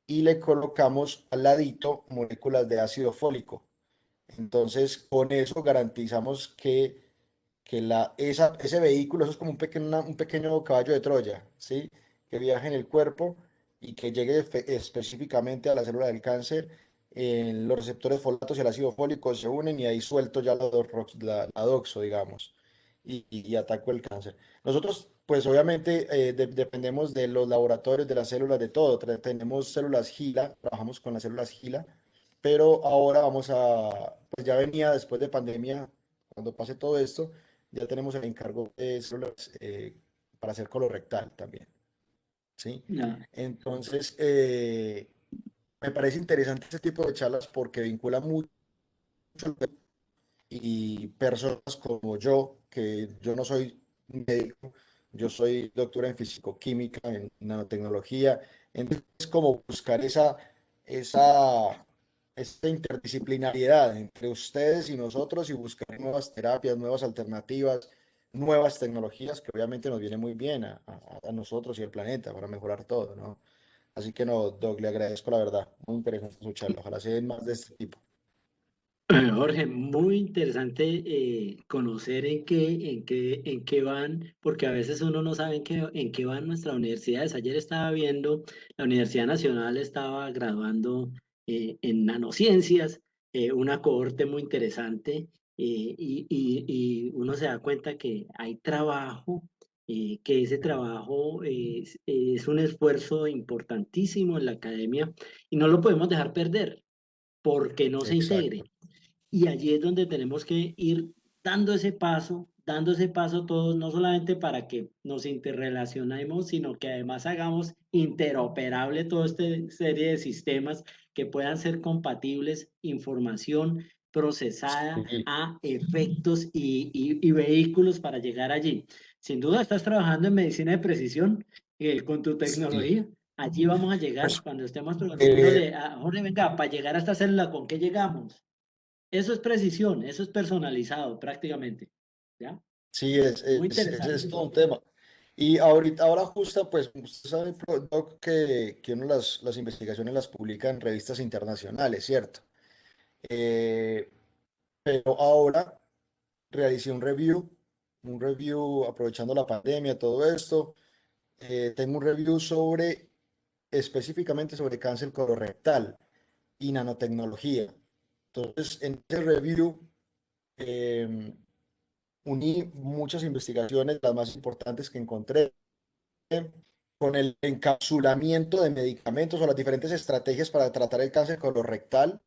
y le colocamos al ladito moléculas de ácido fólico. Entonces, con eso garantizamos que ese vehículo, eso es como un pequeño caballo de Troya, ¿sí? Que viaje en el cuerpo y que llegue específicamente a la célula del cáncer. Los receptores folatos y el ácido fólico se unen y ahí suelto ya la doxo, digamos, y ataco el cáncer. Nosotros, pues obviamente, dependemos de los laboratorios, de las células, de todo. Tenemos células GILA, trabajamos con las células GILA, pero ahora pues ya venía después de pandemia, cuando pase todo esto ya tenemos el encargo de células para hacer colorectal también, ¿sí? Ya. Entonces, me parece interesante este tipo de charlas porque vincula mucho y personas como yo, que yo no soy médico, yo soy doctora en fisicoquímica, en nanotecnología, entonces es como buscar esa, esa interdisciplinariedad entre ustedes y nosotros y buscar nuevas terapias, nuevas alternativas, nuevas tecnologías que obviamente nos viene muy bien a nosotros y al planeta para mejorar todo, ¿no? Así que no, Doc, le agradezco la verdad, muy interesante escucharlo, ojalá se den más de este tipo. Jorge, muy interesante conocer en qué van, porque a veces uno no sabe en qué van nuestras universidades. Ayer estaba viendo, la Universidad Nacional estaba graduando en nanociencias, una cohorte muy interesante, y uno se da cuenta que hay trabajo, que ese trabajo es un esfuerzo importantísimo en la academia y no lo podemos dejar perder porque no se integre. Exacto. Y allí es donde tenemos que ir dando ese paso todos, no solamente para que nos interrelacionemos, sino que además hagamos interoperable toda esta serie de sistemas que puedan ser compatibles, información procesada Sí, a efectos y vehículos para llegar allí. Sin duda estás trabajando en medicina de precisión con tu sí. tecnología. Allí vamos a llegar Pues, cuando estemos preguntándole, eh, Jorge, venga, para llegar a esta célula, ¿con qué llegamos? Eso es precisión, eso es personalizado prácticamente. ¿Ya? sí, Muy es interesante. todo un tema. Y ahora justo, pues, usted sabe, Doc, que uno las investigaciones las publica en revistas internacionales, ¿cierto? Eh, pero ahora realicé un review aprovechando la pandemia, todo esto. Tengo un review específicamente sobre cáncer colorectal y nanotecnología. Entonces, en ese review, em, uní muchas investigaciones, las más importantes que encontré, con el encapsulamiento de medicamentos o las diferentes estrategias para tratar el cáncer colorectal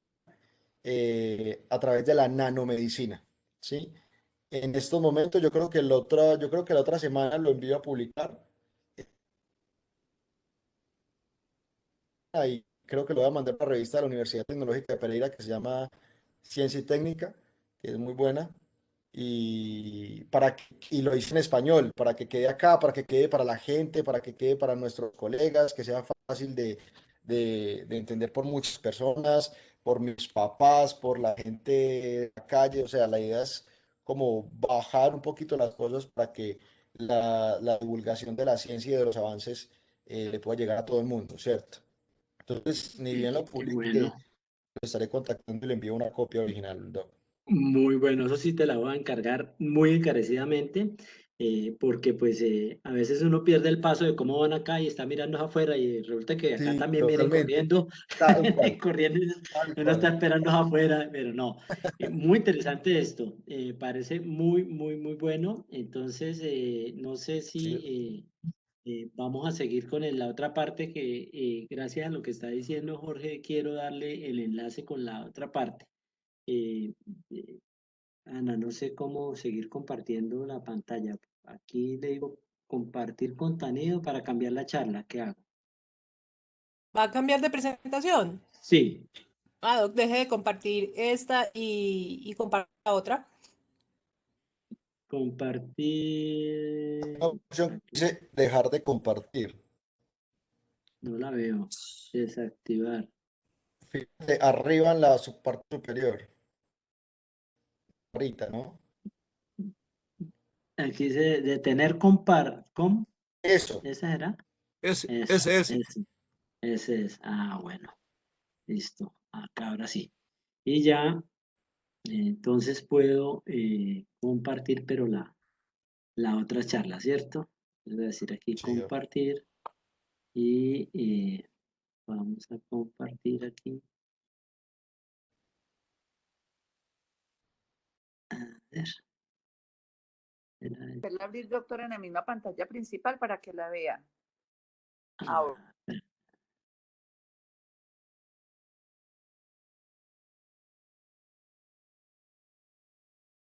a través de la nanomedicina, ¿sí? En estos momentos yo creo que la otra semana lo envío a publicar y creo que lo voy a mandar a la revista de la Universidad Tecnológica de Pereira que se llama Ciencia y Técnica, que es muy buena. Y lo hice en español, para que quede acá, para que quede para la gente, para que quede para nuestros colegas, que sea fácil de entender por muchas personas, por mis papás, por la gente de la calle. O sea, la idea es como bajar un poquito las cosas para que la divulgación de la ciencia y de los avances le pueda llegar a todo el mundo, ¿cierto? Entonces, ni bien lo Qué publique, bueno, lo estaré contactando y le envío una copia original, Doc. muy bueno. Eso sí te la voy a encargar muy encarecidamente, porque pues a veces uno pierde el paso de cómo van acá y está mirando afuera y resulta que acá Sí, también vienen totalmente. corriendo, Tal cual, corriendo, y tal uno está cual. esperando afuera, pero no. Muy interesante esto, parece muy, muy, muy bueno. Entonces, no sé Sí, si... vamos a seguir con la otra parte que, gracias a lo que está diciendo Jorge, quiero darle el enlace con la otra parte. Eh, eh, Ana, no sé cómo seguir compartiendo la pantalla. Aquí le digo compartir contenido para cambiar la charla. ¿Qué hago? ¿Va a cambiar de presentación? Sí, Ah, Doc, deje de compartir esta y comparta la otra. compartir. Una opción que Aquí, dice dejar de compartir. no la veo. Desactivar. Fíjate, arriba en la parte superior. Ahorita, ¿no? Aquí dice detener compar. ¿Com? Eso. ¿Esa era? Ese, Esa, ese, ese. ese es. Ah, bueno. Listo. Acá ahora sí. Y ya, entonces puedo compartir, pero la otra charla, ¿cierto? Voy a decir aquí Sí, compartir y vamos a compartir aquí. A ver, era- Hacerla abrir, doctor, en la misma pantalla principal para que la vean. Ahora, ah, ver,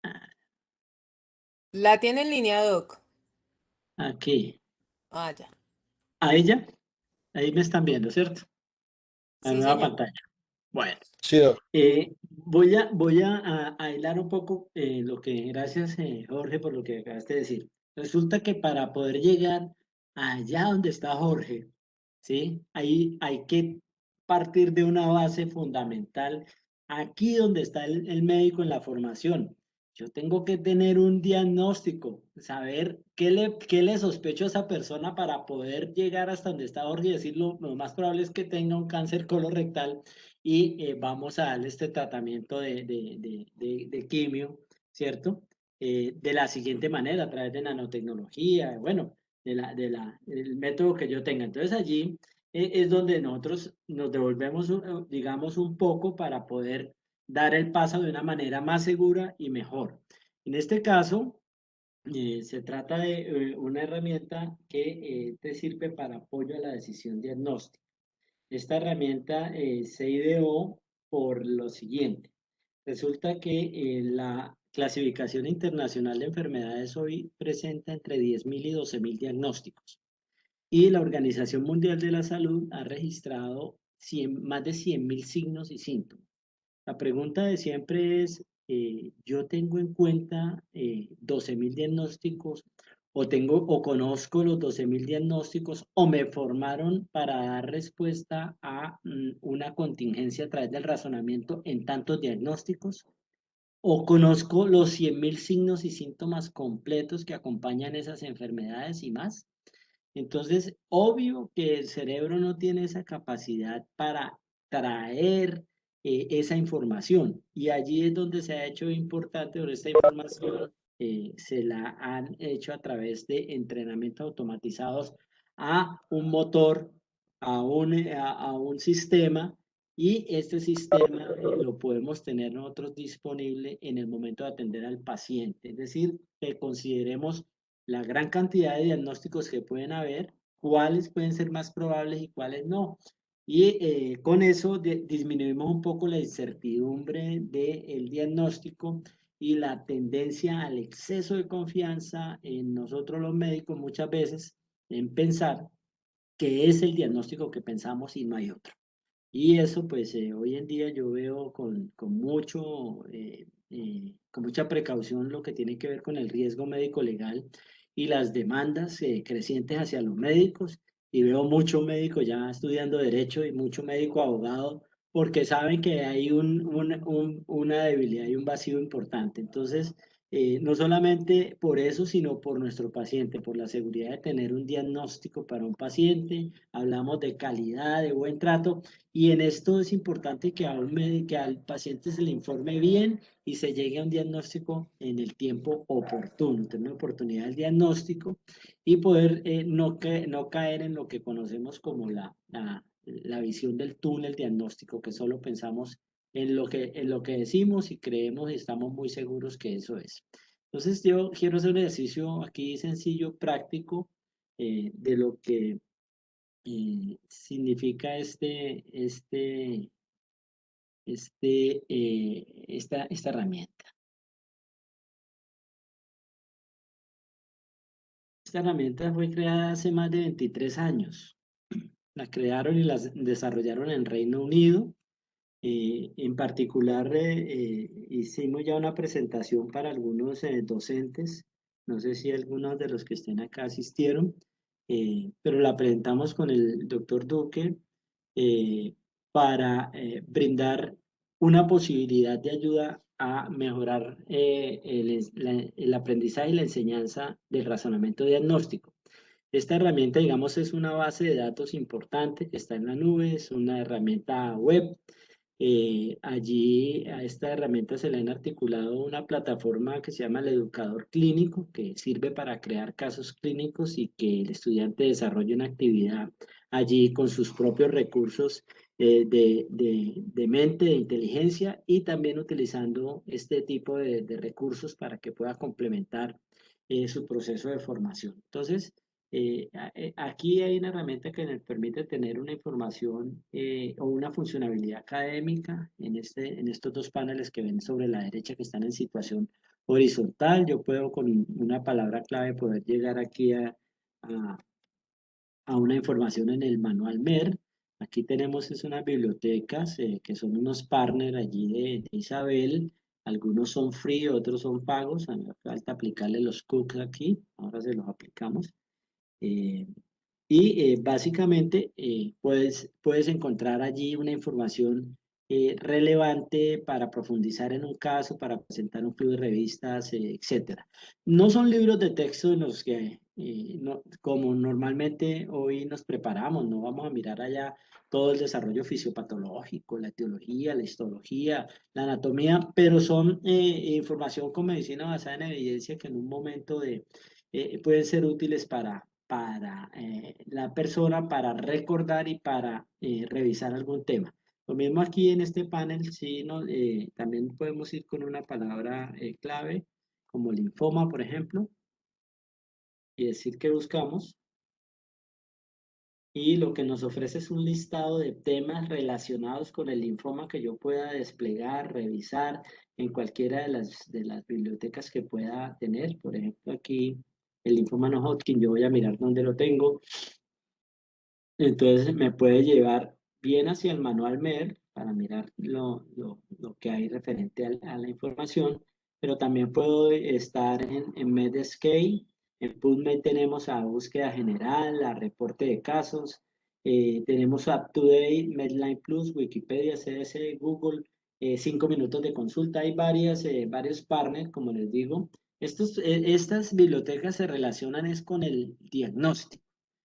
ah, La tiene en línea, Doc. aquí. Ah, ya. A ella, ahí me están viendo, ¿cierto? La Sí, nueva señor. pantalla. Bueno. sí, doc. Voy a hilar un poco lo que, gracias Jorge por lo que acabaste de decir. Resulta que para poder llegar allá donde está Jorge, ¿sí? Ahí hay que partir de una base fundamental, aquí donde está el médico en la formación. Yo tengo que tener un diagnóstico, saber qué le sospecho a esa persona para poder llegar hasta donde está Jorge y decir lo más probable es que tenga un cáncer colorectal y vamos a darle este tratamiento de quimio, ¿cierto? De la siguiente manera, a través de nanotecnología, bueno, del método que yo tenga. Entonces allí es donde nosotros nos devolvemos, digamos, un poco para poder dar el paso de una manera más segura y mejor. En este caso, se trata de una herramienta que te sirve para apoyo a la decisión diagnóstica. Esta herramienta se ideó por lo siguiente. Resulta que la clasificación internacional de enfermedades hoy presenta entre 10.000 y 12.000 diagnósticos. Y la Organización Mundial de la Salud ha registrado más de 100.000 signos y síntomas. La pregunta de siempre es, ¿yo tengo en cuenta 12.000 diagnósticos o conozco los 12.000 diagnósticos o me formaron para dar respuesta a una contingencia a través del razonamiento en tantos diagnósticos? ¿O conozco los 100.000 signos y síntomas completos que acompañan esas enfermedades y más? Entonces, obvio que el cerebro no tiene esa capacidad para traer esa información. Y allí es donde se ha hecho importante, pero esta información se la han hecho a través de entrenamientos automatizados a un motor, a un sistema, y este sistema lo podemos tener nosotros disponible en el momento de atender al paciente. Es decir, que consideremos la gran cantidad de diagnósticos que pueden haber, cuáles pueden ser más probables y cuáles no. Y con eso disminuimos un poco la incertidumbre del diagnóstico y la tendencia al exceso de confianza en nosotros los médicos muchas veces en pensar que es el diagnóstico que pensamos y no hay otro. Y eso, pues, hoy en día yo veo con mucha precaución lo que tiene que ver con el riesgo médico legal y las demandas crecientes hacia los médicos. Y veo mucho médico ya estudiando derecho y mucho médico abogado porque saben que hay una debilidad y un vacío importante. Entonces, no solamente por eso, sino por nuestro paciente, por la seguridad de tener un diagnóstico para un paciente. Hablamos de calidad, de buen trato, y en esto es importante que al paciente se le informe bien y se llegue a un diagnóstico en el tiempo oportuno, tener una oportunidad del diagnóstico y poder no caer en lo que conocemos como la visión del túnel diagnóstico, que solo pensamos en lo que decimos y creemos y estamos muy seguros que eso es. Entonces yo quiero hacer un ejercicio aquí sencillo, práctico, de lo que significa esta herramienta. Esta herramienta fue creada hace más de 23 años. La crearon y la desarrollaron en Reino Unido. En particular, hicimos ya una presentación para algunos docentes. No sé si algunos de los que estén acá asistieron, pero la presentamos con el doctor Duque eh, para brindar una posibilidad de ayuda a mejorar el aprendizaje y la enseñanza del razonamiento diagnóstico. Esta herramienta, digamos, es una base de datos importante que está en la nube, es una herramienta web. Allí a esta herramienta se le han articulado una plataforma que se llama el Educador Clínico, que sirve para crear casos clínicos y que el estudiante desarrolle una actividad allí con sus propios recursos de mente, de inteligencia y también utilizando este tipo de recursos para que pueda complementar su proceso de formación. Entonces, aquí hay una herramienta que nos permite tener una información o una funcionalidad académica en estos dos paneles que ven sobre la derecha que están en situación horizontal. Yo puedo con una palabra clave poder llegar aquí a una información en el manual MER. Aquí tenemos unas bibliotecas que son unos partners allí de Isabel. Algunos son free, otros son pagos. A mí me falta aplicarle los cookies aquí. Ahora se los aplicamos. Eh, Básicamente puedes encontrar allí una información relevante para profundizar en un caso, para presentar un club de revistas, etcétera. No son libros de texto en los que, como normalmente hoy nos preparamos, no vamos a mirar allá todo el desarrollo fisiopatológico, la etiología, la histología, la anatomía, pero son información con medicina basada en evidencia que en un momento pueden ser útiles para la persona, para recordar y para revisar algún tema. Lo mismo aquí en este panel, sí, también podemos ir con una palabra clave, como linfoma, por ejemplo, y decir que buscamos. Y lo que nos ofrece es un listado de temas relacionados con el linfoma que yo pueda desplegar, revisar en cualquiera de las bibliotecas que pueda tener. Por ejemplo, aquí el linfoma no Hodgkin, yo voy a mirar dónde lo tengo. Entonces me puede llevar bien hacia el manual MER para mirar lo que hay referente a la información, pero también puedo estar en Medscape. En PubMed tenemos a búsqueda general, a reporte de casos, tenemos UpToDate, Medline Plus, Wikipedia, CS, Google, 5 minutos de consulta. Hay varios partners, como les digo. Estas bibliotecas se relacionan es con el diagnóstico.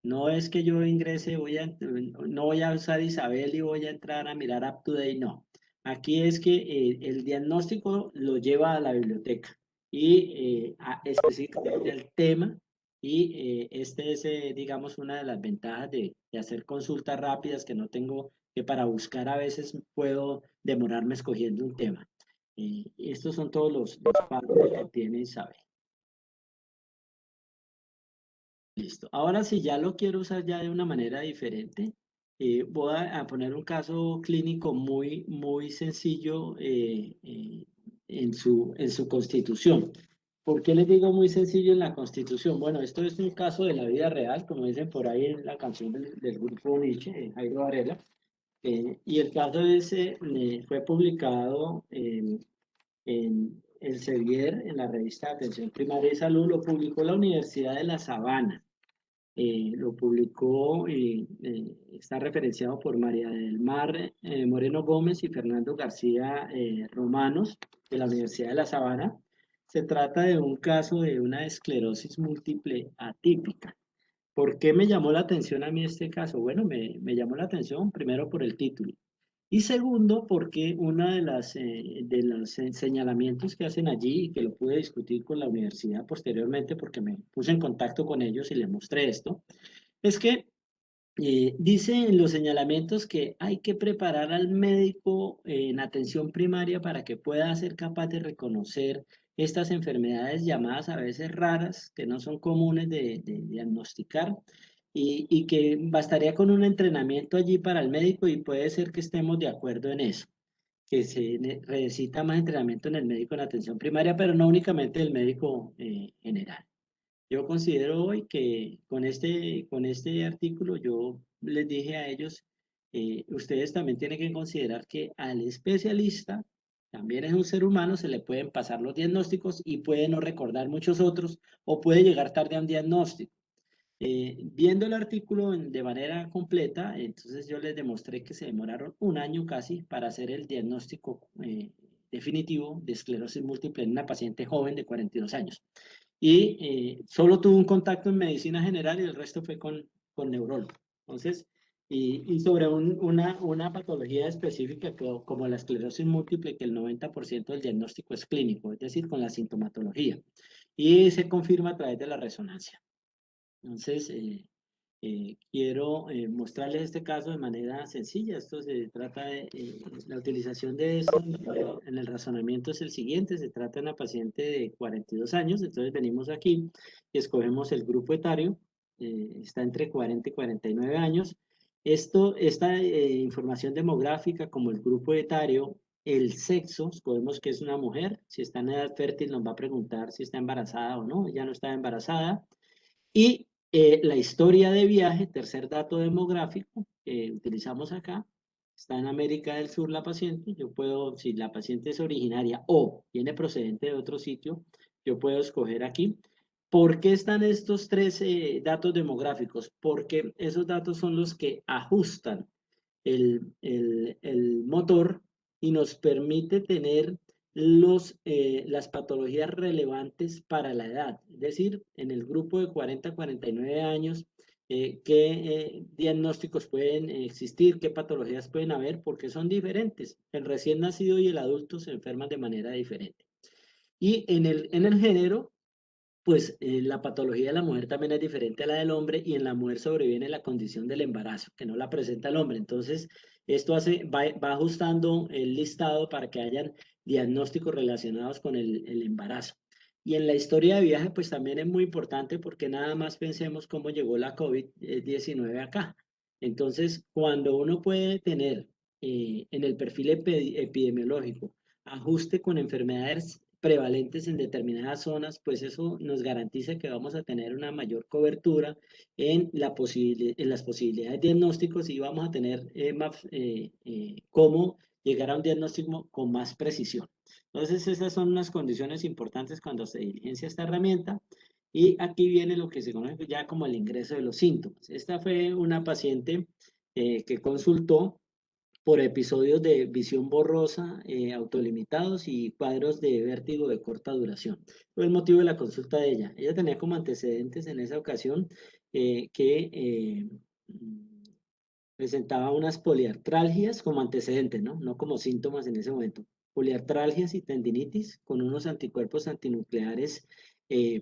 No es que yo ingrese, no voy a usar Isabel y voy a entrar a mirar UpToDate, no. Aquí es que el diagnóstico lo lleva a la biblioteca y específicamente al tema. Y este es, digamos, una de las ventajas de hacer consultas rápidas que no tengo, que para buscar a veces puedo demorarme escogiendo un tema. Estos son todos los pasos que tiene Isabel. Listo. Ahora si ya lo quiero usar ya de una manera diferente, voy a poner un caso clínico muy sencillo en su constitución. ¿Por qué les digo muy sencillo en la constitución? Bueno, esto es un caso de la vida real, como dicen por ahí en la canción del grupo Nietzsche, Jairo Varela. Y el caso ese fue publicado en el Sevier, en la revista de Atención Primaria y Salud, lo publicó la Universidad de La Sabana. Lo publicó y está referenciado por María del Mar Moreno Gómez y Fernando García Romanos de la Universidad de La Sabana. Se trata de un caso de una esclerosis múltiple atípica. ¿Por qué me llamó la atención a mí este caso? Bueno, me llamó la atención primero por el título. Y segundo, porque uno de los señalamientos que hacen allí, y que lo pude discutir con la universidad posteriormente, porque me puse en contacto con ellos y les mostré esto, es que dice en los señalamientos que hay que preparar al médico en atención primaria para que pueda ser capaz de reconocer estas enfermedades llamadas a veces raras, que no son comunes de diagnosticar, y que bastaría con un entrenamiento allí para el médico y puede ser que estemos de acuerdo en eso, que se necesita más entrenamiento en el médico en atención primaria, pero no únicamente el médico general. Yo considero hoy que con este artículo yo les dije a ellos, ustedes también tienen que considerar que al especialista, también es un ser humano, se le pueden pasar los diagnósticos y puede no recordar muchos otros o puede llegar tarde a un diagnóstico. Viendo el artículo de manera completa, entonces yo les demostré que se demoraron un año casi para hacer el diagnóstico definitivo de esclerosis múltiple en una paciente joven de 42 años. Y solo tuvo un contacto en medicina general y el resto fue con neurólogo. Entonces, y sobre una patología específica como la esclerosis múltiple, que el 90% del diagnóstico es clínico, es decir, con la sintomatología. Y se confirma a través de la resonancia. Entonces, quiero mostrarles este caso de manera sencilla. Esto se trata de la utilización de esto en el razonamiento es el siguiente. Se trata de una paciente de 42 años. Entonces venimos aquí y escogemos el grupo etario. Está entre 40 y 49 años. Esta información demográfica como el grupo etario, el sexo, escogemos que es una mujer. Si está en edad fértil nos va a preguntar si está embarazada o no. Ella no está embarazada. Y la historia de viaje, tercer dato demográfico que utilizamos acá, está en América del Sur la paciente. Yo puedo, si la paciente es originaria o viene procedente de otro sitio, yo puedo escoger aquí. ¿Por qué están estos tres datos demográficos? Porque esos datos son los que ajustan el motor y nos permite tener las patologías relevantes para la edad. Es decir, en el grupo de 40 a 49 años, qué diagnósticos pueden existir, qué patologías pueden haber, porque son diferentes. El recién nacido y el adulto se enferman de manera diferente. Y en el género, pues la patología de la mujer también es diferente a la del hombre y en la mujer sobreviene la condición del embarazo, que no la presenta el hombre. Entonces, esto va ajustando el listado para que hayan diagnósticos relacionados con el embarazo. Y en la historia de viaje, pues también es muy importante porque nada más pensemos cómo llegó la COVID-19 acá. Entonces, cuando uno puede tener en el perfil epidemiológico ajuste con enfermedades prevalentes en determinadas zonas, pues eso nos garantiza que vamos a tener una mayor cobertura en las posibilidades diagnósticos y vamos a tener cómo llegar a un diagnóstico con más precisión. Entonces, esas son unas condiciones importantes cuando se diligencia esta herramienta. Y aquí viene lo que se conoce ya como el ingreso de los síntomas. Esta fue una paciente que consultó por episodios de visión borrosa, autolimitados y cuadros de vértigo de corta duración. Fue el motivo de la consulta de ella. Ella tenía como antecedentes en esa ocasión que presentaba unas poliartralgias como antecedentes, ¿no? No como síntomas en ese momento. Poliartralgias y tendinitis con unos anticuerpos antinucleares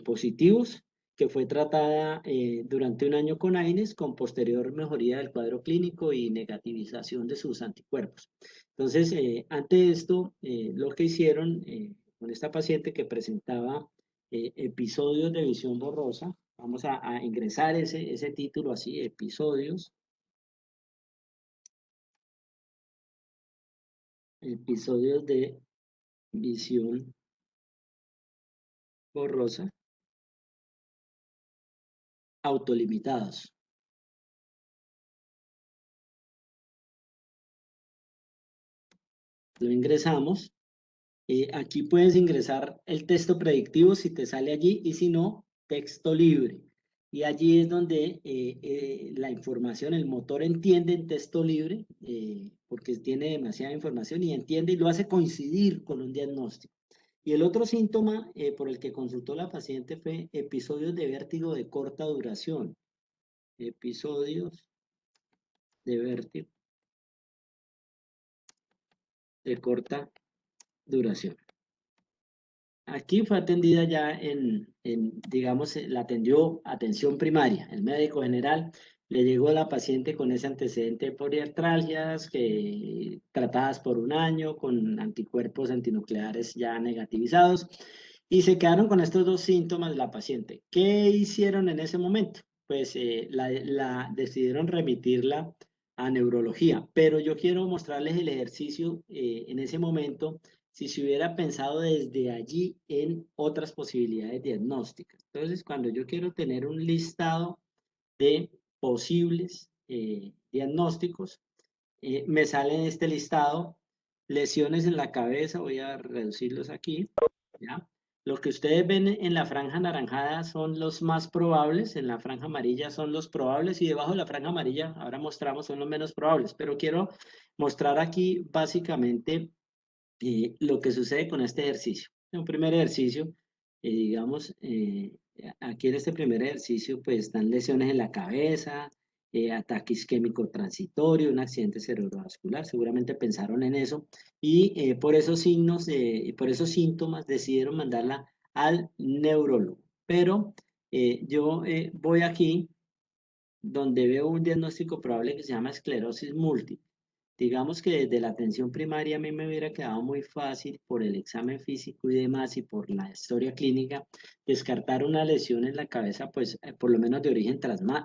positivos, que fue tratada durante un año con AINES con posterior mejoría del cuadro clínico y negativización de sus anticuerpos. Entonces, ante esto, lo que hicieron con esta paciente que presentaba episodios de visión borrosa, vamos a ingresar ese título así, episodios de visión borrosa autolimitados. Lo ingresamos. Aquí puedes ingresar el texto predictivo si te sale allí y si no, texto libre. Y allí es donde la información, el motor entiende en texto libre, porque tiene demasiada información y entiende y lo hace coincidir con un diagnóstico. Y el otro síntoma por el que consultó la paciente fue episodios de vértigo de corta duración. Episodios de vértigo de corta duración. Aquí fue atendida ya digamos, la atendió atención primaria. El médico general le llegó a la paciente con ese antecedente de poliartralgias tratadas por un año con anticuerpos antinucleares ya negativizados y se quedaron con estos dos síntomas de la paciente. ¿Qué hicieron en ese momento? Pues decidieron remitirla a neurología, pero yo quiero mostrarles el ejercicio en ese momento si se hubiera pensado desde allí en otras posibilidades diagnósticas. Entonces, cuando yo quiero tener un listado de posibles diagnósticos, me sale en este listado lesiones en la cabeza, voy a reducirlos aquí, ¿ya? Los que ustedes ven en la franja anaranjada son los más probables, en la franja amarilla son los probables y debajo de la franja amarilla, ahora mostramos, son los menos probables, pero quiero mostrar aquí básicamente lo que sucede con este ejercicio. Un primer ejercicio, digamos, aquí en este primer ejercicio, pues están lesiones en la cabeza, ataque isquémico transitorio, un accidente cerebrovascular, seguramente pensaron en eso, y por esos signos, por esos síntomas decidieron mandarla al neurólogo. Pero yo voy aquí donde veo un diagnóstico probable que se llama esclerosis múltiple. Digamos que desde la atención primaria a mí me hubiera quedado muy fácil por el examen físico y demás y por la historia clínica descartar una lesión en la cabeza, pues por lo menos de origen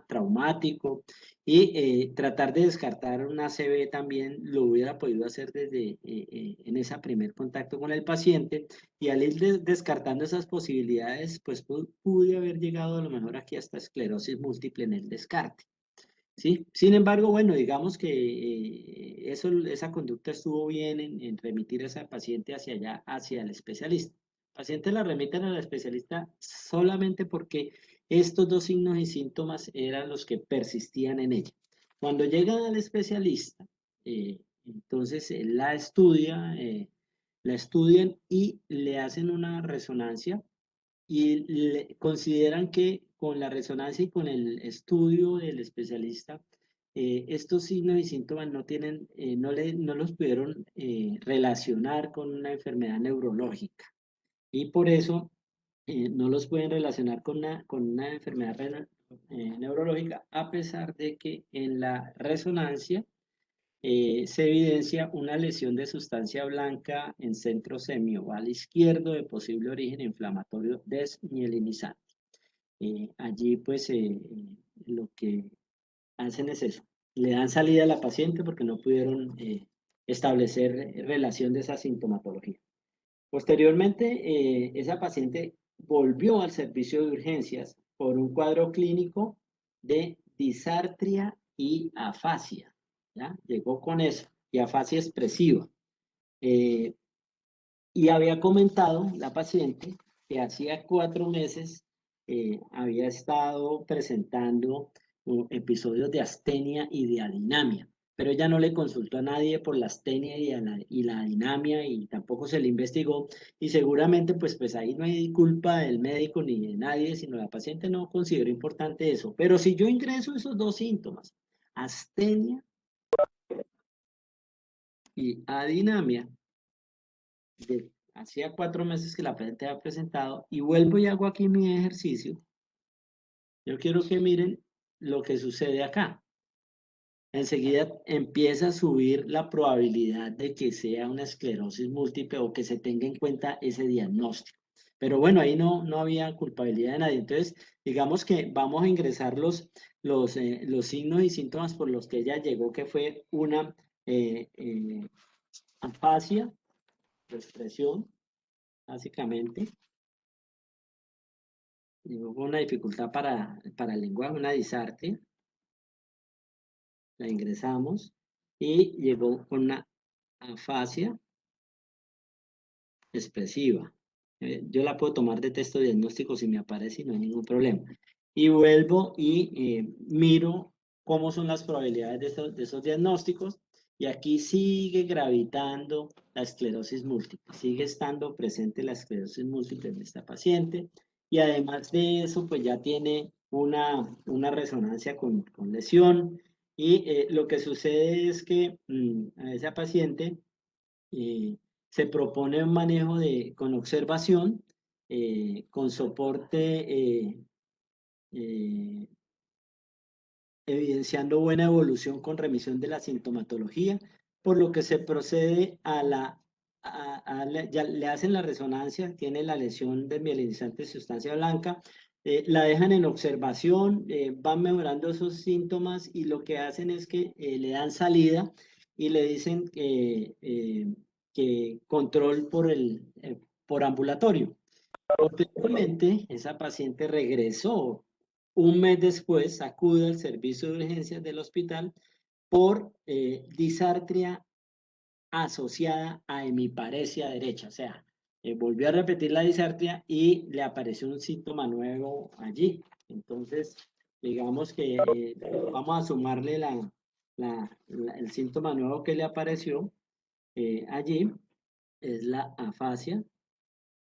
traumático y tratar de descartar una ACV también lo hubiera podido hacer desde en ese primer contacto con el paciente y al ir descartando esas posibilidades, pues pude haber llegado a lo mejor aquí hasta esclerosis múltiple en el descarte. ¿Sí? Sin embargo, bueno, digamos que esa conducta estuvo bien en remitir a esa paciente hacia allá, hacia el especialista. El paciente la remiten al especialista solamente porque estos dos signos y síntomas eran los que persistían en ella. Cuando llegan al especialista, entonces la estudian y le hacen una resonancia y consideran que con la resonancia y con el estudio del especialista, estos signos y síntomas no tienen, no los pudieron relacionar con una enfermedad neurológica y por eso no los pueden relacionar con una enfermedad neurológica, a pesar de que en la resonancia se evidencia una lesión de sustancia blanca en centro semioval izquierdo de posible origen inflamatorio desmielinizante. Allí pues lo que hacen es eso, le dan salida a la paciente porque no pudieron establecer relación de esa sintomatología. Posteriormente, esa paciente volvió al servicio de urgencias por un cuadro clínico de disartria y afasia, ¿ya? Llegó con eso, y afasia expresiva. Y había comentado la paciente que hacía 4 meses había estado presentando episodios de astenia y de adinamia, pero ella no le consultó a nadie por la astenia y la adinamia y tampoco se le investigó y seguramente pues ahí no hay culpa del médico ni de nadie, sino la paciente no consideró importante eso. Pero si yo ingreso esos dos síntomas, astenia y adinamia, hacía 4 meses que la paciente había presentado y vuelvo y hago aquí mi ejercicio, yo quiero que miren lo que sucede acá. Enseguida empieza a subir la probabilidad de que sea una esclerosis múltiple o que se tenga en cuenta ese diagnóstico. Pero bueno, ahí no había culpabilidad de nadie. Entonces, digamos que vamos a ingresar los signos y síntomas por los que ella llegó, que fue una afasia, expresión, básicamente. Llegó con una dificultad para el lenguaje, una disarte. La ingresamos y llegó con una afasia expresiva. Yo la puedo tomar de texto diagnóstico si me aparece y no hay ningún problema. Y vuelvo y miro cómo son las probabilidades de esos diagnósticos y aquí sigue gravitando la esclerosis múltiple, sigue estando presente la esclerosis múltiple en esta paciente y además de eso pues ya tiene una resonancia con lesión y lo que sucede es que a esa paciente se propone un manejo con observación, con soporte, evidenciando buena evolución con remisión de la sintomatología, por lo que se procede ya le hacen la resonancia, tiene la lesión desmielinizante de sustancia blanca, la dejan en observación, van mejorando esos síntomas y lo que hacen es que le dan salida y le dicen que control por ambulatorio. Posteriormente, esa paciente regresó un mes después, acude al servicio de urgencias del hospital por disartria asociada a hemiparesia derecha, o sea, volvió a repetir la disartria y le apareció un síntoma nuevo allí. Entonces, digamos que vamos a sumarle el síntoma nuevo que le apareció allí, es la afasia.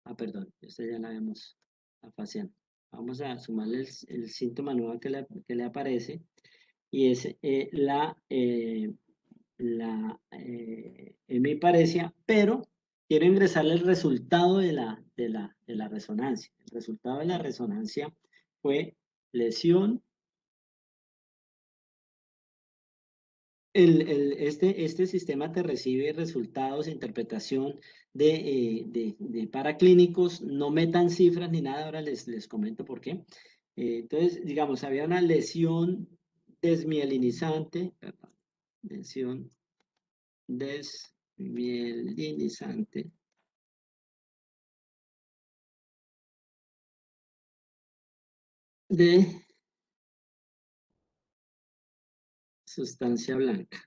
Ah, perdón, esta ya la vemos, afasia. Vamos a sumarle el síntoma nuevo que le aparece y es hemiparesia, pero quiero ingresarle el resultado de la resonancia. El resultado de la resonancia fue lesión. Este sistema te recibe resultados, interpretación de paraclínicos, no metan cifras ni nada, ahora les comento por qué. Entonces, digamos, había una lesión desmielinizante, perdón, lesión desmielinizante de sustancia blanca.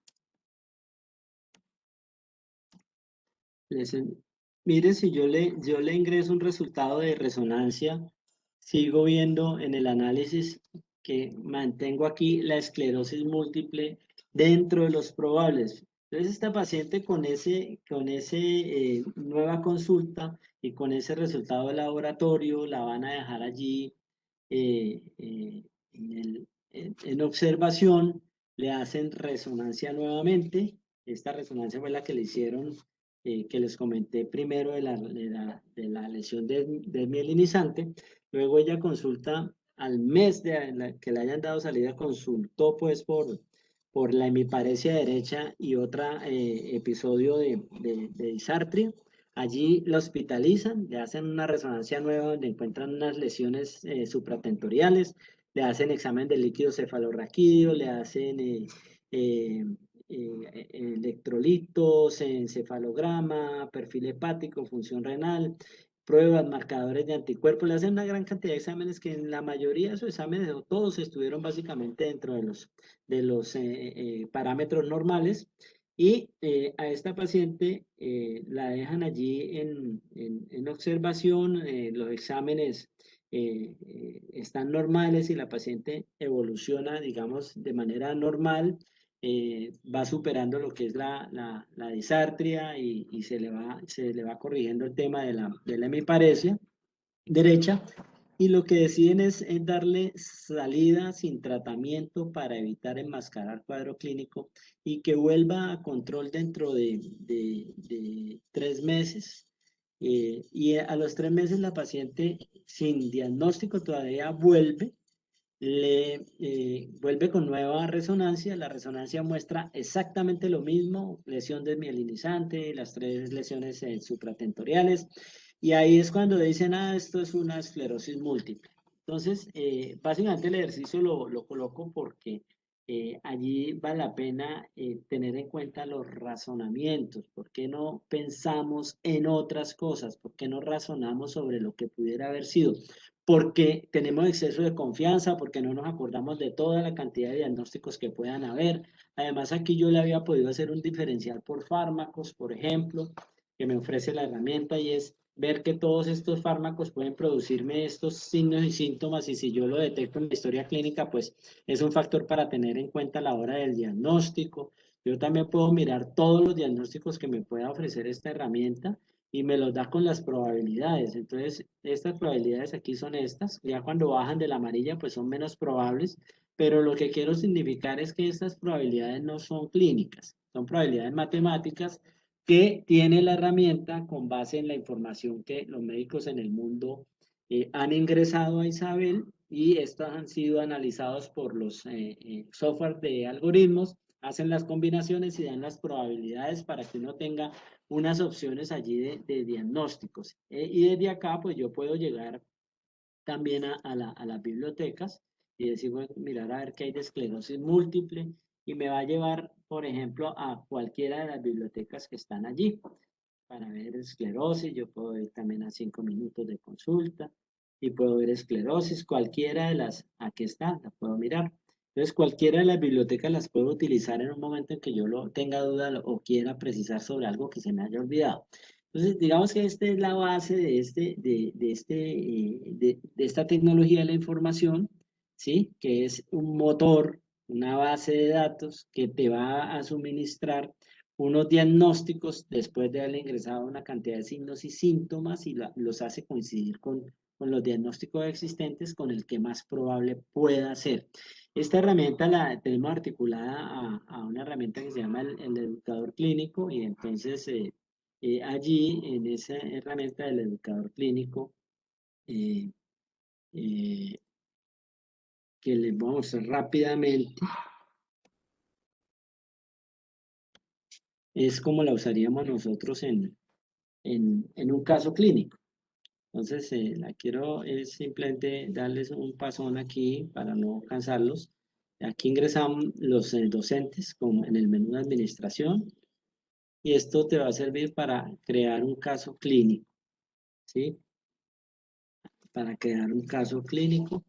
Mire, si yo le ingreso un resultado de resonancia, sigo viendo en el análisis que mantengo aquí la esclerosis múltiple dentro de los probables. Entonces, esta paciente con ese nueva consulta y con ese resultado de laboratorio la van a dejar allí en observación, le hacen resonancia nuevamente. Esta resonancia fue la que le hicieron, que les comenté primero de la lesión desmielinizante. Luego ella consulta al mes que le hayan dado salida, consultó pues por la hemiparesia derecha y otro episodio de disartria. Allí la hospitalizan, le hacen una resonancia nueva donde encuentran unas lesiones supratentoriales, le hacen examen de líquido cefalorraquídeo, le hacen electrolitos, encefalograma, perfil hepático, función renal, pruebas, marcadores de anticuerpos, le hacen una gran cantidad de exámenes que en la mayoría de sus exámenes, todos estuvieron básicamente dentro de los parámetros normales. Y a esta paciente la dejan allí en observación, los exámenes están normales y la paciente evoluciona, digamos, de manera normal, va superando lo que es la disartria y se le va corrigiendo el tema de la hemiparesia derecha. Y lo que deciden es darle salida sin tratamiento para evitar enmascarar cuadro clínico y que vuelva a control dentro de 3 meses. Y a los 3 meses la paciente sin diagnóstico todavía vuelve con nueva resonancia. La resonancia muestra exactamente lo mismo, lesión desmielinizante, las 3 lesiones supratentoriales. Y ahí es cuando dicen, esto es una esclerosis múltiple. Entonces, básicamente el ejercicio lo coloco porque allí vale la pena tener en cuenta los razonamientos. ¿Por qué no pensamos en otras cosas? ¿Por qué no razonamos sobre lo que pudiera haber sido? Porque tenemos exceso de confianza, porque no nos acordamos de toda la cantidad de diagnósticos que puedan haber. Además, aquí yo le había podido hacer un diferencial por fármacos, por ejemplo, que me ofrece la herramienta y es ver que todos estos fármacos pueden producirme estos signos y síntomas y si yo lo detecto en la historia clínica, pues es un factor para tener en cuenta a la hora del diagnóstico. Yo también puedo mirar todos los diagnósticos que me pueda ofrecer esta herramienta y me los da con las probabilidades. Entonces, estas probabilidades aquí son estas. Ya cuando bajan de la amarilla, pues son menos probables, pero lo que quiero significar es que estas probabilidades no son clínicas, son probabilidades matemáticas que tiene la herramienta con base en la información que los médicos en el mundo han ingresado a Isabel y estos han sido analizados por los software de algoritmos, hacen las combinaciones y dan las probabilidades para que uno tenga unas opciones allí de diagnósticos. Y desde acá, pues yo puedo llegar también a las bibliotecas y decir, bueno, mirar a ver qué hay de esclerosis múltiple y me va a llevar, por ejemplo, a cualquiera de las bibliotecas que están allí. para ver esclerosis, yo puedo ir también a 5 minutos de consulta y puedo ver esclerosis, cualquiera de las, aquí está, la puedo mirar. Entonces, cualquiera de las bibliotecas las puedo utilizar en un momento en que yo tenga duda o quiera precisar sobre algo que se me haya olvidado. Entonces, digamos que esta es la base de esta tecnología de la información, ¿sí? Que es un motor, una base de datos que te va a suministrar unos diagnósticos después de haber ingresado una cantidad de signos y síntomas y los hace coincidir con los diagnósticos existentes con el que más probable pueda ser. Esta herramienta la tenemos articulada a una herramienta que se llama el educador clínico y entonces allí en esa herramienta del educador clínico eh, eh, que les voy a mostrar rápidamente es como la usaríamos nosotros en un caso clínico. Entonces, la quiero es simplemente darles un pasón aquí para no cansarlos. Aquí ingresamos los docentes en el menú de administración y esto te va a servir para crear un caso clínico, ¿sí? Para crear un caso clínico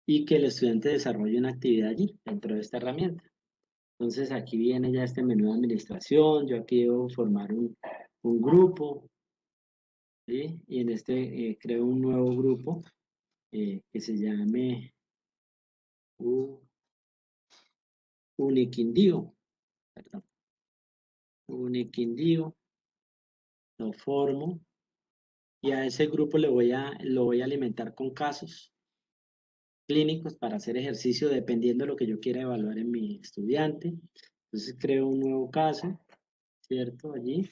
y que el estudiante desarrolle una actividad allí, dentro de esta herramienta. Entonces, aquí viene ya este menú de administración. Yo aquí debo formar un grupo, ¿sí? Y en este creo un nuevo grupo que se llame Uniquindío, perdón, Uniquindío, lo formo y a ese grupo lo voy a alimentar con casos clínicos para hacer ejercicio dependiendo de lo que yo quiera evaluar en mi estudiante. Entonces creo un nuevo caso, ¿cierto? Allí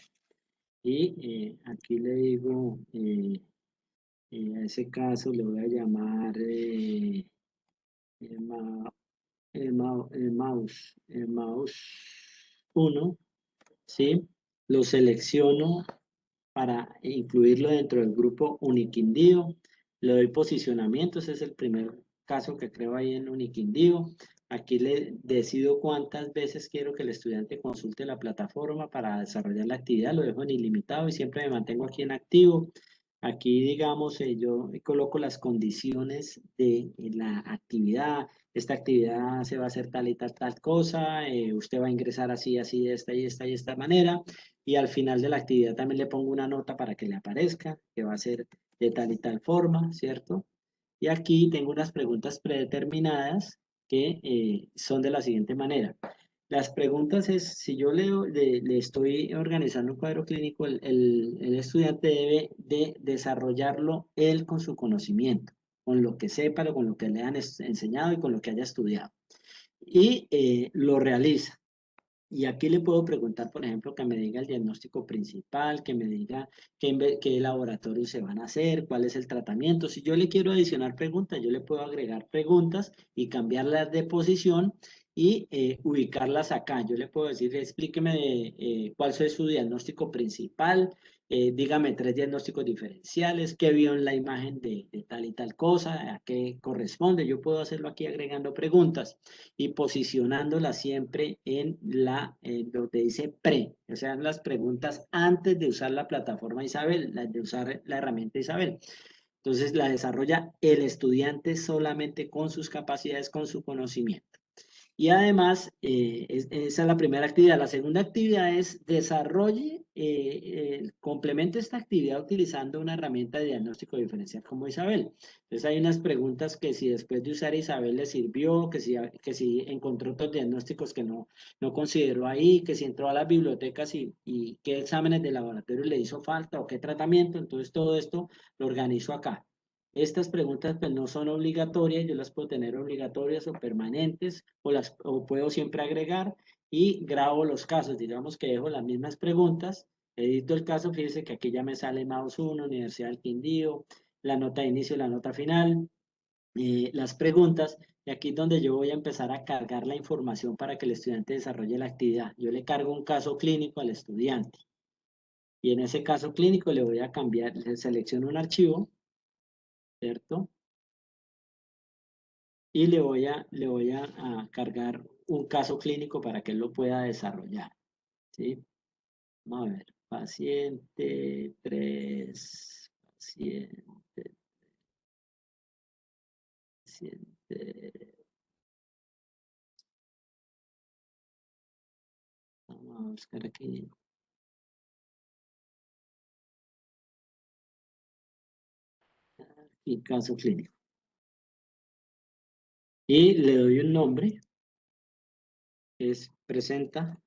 y aquí le digo, a ese caso le voy a llamar Emma- Mouse 1, ¿sí? Lo selecciono para incluirlo dentro del grupo Uniquindío. Le doy posicionamiento, ese es el primer caso que creo ahí en Uniquindío. Aquí le decido cuántas veces quiero que el estudiante consulte la plataforma para desarrollar la actividad, lo dejo en ilimitado y siempre me mantengo aquí en activo. Aquí, digamos, yo coloco las condiciones de la actividad. Esta actividad se va a hacer tal y tal cosa, usted va a ingresar así, así, de esta y esta y esta manera y al final de la actividad también le pongo una nota para que le aparezca, que va a ser de tal y tal forma, ¿cierto? Y aquí tengo unas preguntas predeterminadas que son de la siguiente manera. Las preguntas es, si yo le estoy organizando un cuadro clínico, el estudiante debe de desarrollarlo él con su conocimiento, con lo que sepa, con lo que le han enseñado y con lo que haya estudiado. Y lo realiza. Y aquí le puedo preguntar, por ejemplo, que me diga el diagnóstico principal, que me diga qué laboratorios se van a hacer, cuál es el tratamiento. Si yo le quiero adicionar preguntas, yo le puedo agregar preguntas y cambiarlas de posición y ubicarlas acá. Yo le puedo decir, explíqueme cuál es su diagnóstico principal, dígame 3 diagnósticos diferenciales, qué vio en la imagen de tal y tal cosa, a qué corresponde. Yo puedo hacerlo aquí agregando preguntas y posicionándola siempre en donde dice pre, o sea, las preguntas antes de usar la plataforma Isabel, de usar la herramienta Isabel. Entonces la desarrolla el estudiante solamente con sus capacidades, con su conocimiento. Y además, esa es la primera actividad. La segunda actividad es desarrolle, complemente esta actividad utilizando una herramienta de diagnóstico diferencial como Isabel. Entonces hay unas preguntas que si después de usar Isabel le sirvió, que si encontró otros diagnósticos que no consideró ahí, que si entró a las bibliotecas y qué exámenes de laboratorio le hizo falta o qué tratamiento. Entonces todo esto lo organizo acá. Estas preguntas pues no son obligatorias, yo las puedo tener obligatorias o permanentes o puedo siempre agregar y grabo los casos, digamos que dejo las mismas preguntas, edito el caso, fíjense que aquí ya me sale Mouse 1, Universidad del Quindío, la nota de inicio y la nota final, las preguntas y aquí es donde yo voy a empezar a cargar la información para que el estudiante desarrolle la actividad. Yo le cargo un caso clínico al estudiante y en ese caso clínico le voy a cambiar, le selecciono un archivo, ¿cierto? Y le voy a cargar un caso clínico para que él lo pueda desarrollar, ¿sí? Vamos a ver, paciente 3, paciente, vamos a buscar aquí. Y caso clínico. Y le doy un nombre, es presentación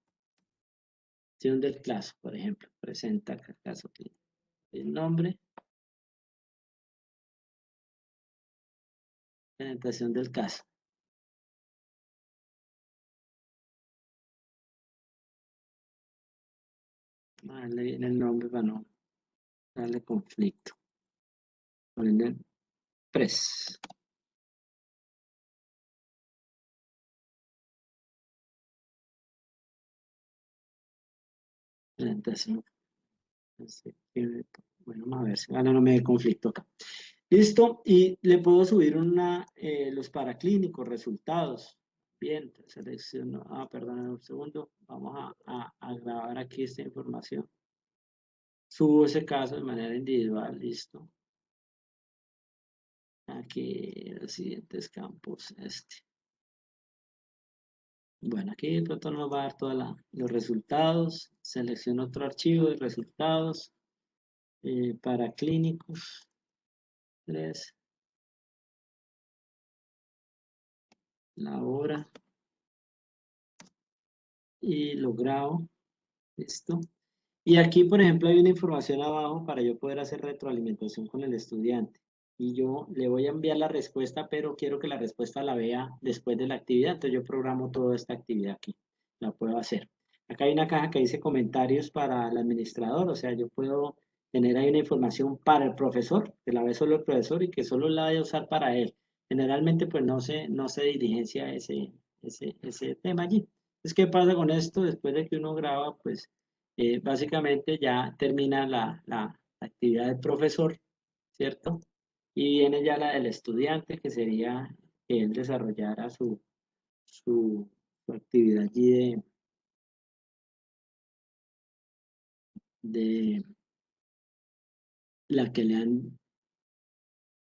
del caso, por ejemplo, presenta caso clínico. El nombre, presentación del caso. Vamos a darle bien el nombre para no darle conflicto. Ponerle pres. Presentación. Bueno, vamos a ver si no me dé conflicto acá. Listo, y le puedo subir los paraclínicos, resultados. Bien, selecciono, perdón, un segundo, vamos a grabar aquí esta información. Subo ese caso de manera individual, listo. Aquí los siguientes campos, Bueno, aquí de pronto nos va a dar todos los resultados. Selecciono otro archivo de resultados para clínicos. 3. La hora. Y lo grabo. Listo. Y aquí, por ejemplo, hay una información abajo para yo poder hacer retroalimentación con el estudiante. Y yo le voy a enviar la respuesta, pero quiero que la respuesta la vea después de la actividad. Entonces yo programo toda esta actividad aquí. La puedo hacer. Acá hay una caja que dice comentarios para el administrador. O sea, yo puedo tener ahí una información para el profesor, que la ve solo el profesor y que solo la vaya a usar para él. Generalmente, pues no se diligencia ese tema allí. Entonces, ¿qué pasa con esto? Después de que uno graba, pues básicamente ya termina la actividad del profesor, ¿cierto? Y viene ya la del estudiante, que sería que él desarrollara su actividad allí de la que le han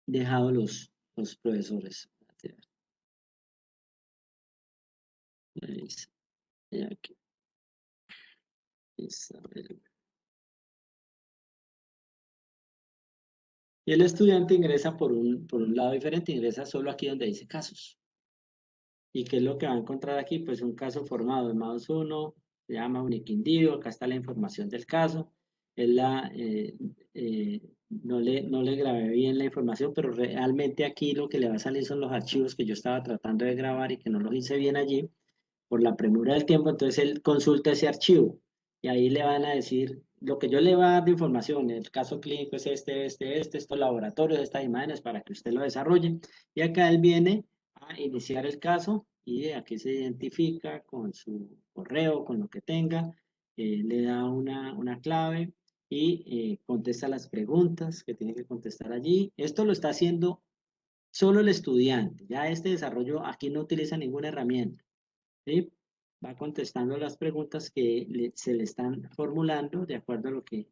dejado los profesores. Aquí. Y el estudiante ingresa por un lado diferente, ingresa solo aquí donde dice casos. ¿Y qué es lo que va a encontrar aquí? Pues un caso formado, el mouse 1, se llama Uniquindío, acá está la información del caso. No le grabé bien la información, pero realmente aquí lo que le va a salir son los archivos que yo estaba tratando de grabar y que no los hice bien allí por la premura del tiempo. Entonces él consulta ese archivo y ahí le van a decir lo que yo le voy a dar de información. El caso clínico es estos laboratorios, estas imágenes para que usted lo desarrolle. Y acá él viene a iniciar el caso y aquí se identifica con su correo, con lo que tenga, le da una clave y contesta las preguntas que tiene que contestar allí. Esto lo está haciendo solo el estudiante. Ya este desarrollo aquí no utiliza ninguna herramienta, ¿sí? Va contestando las preguntas que se le están formulando de acuerdo a lo que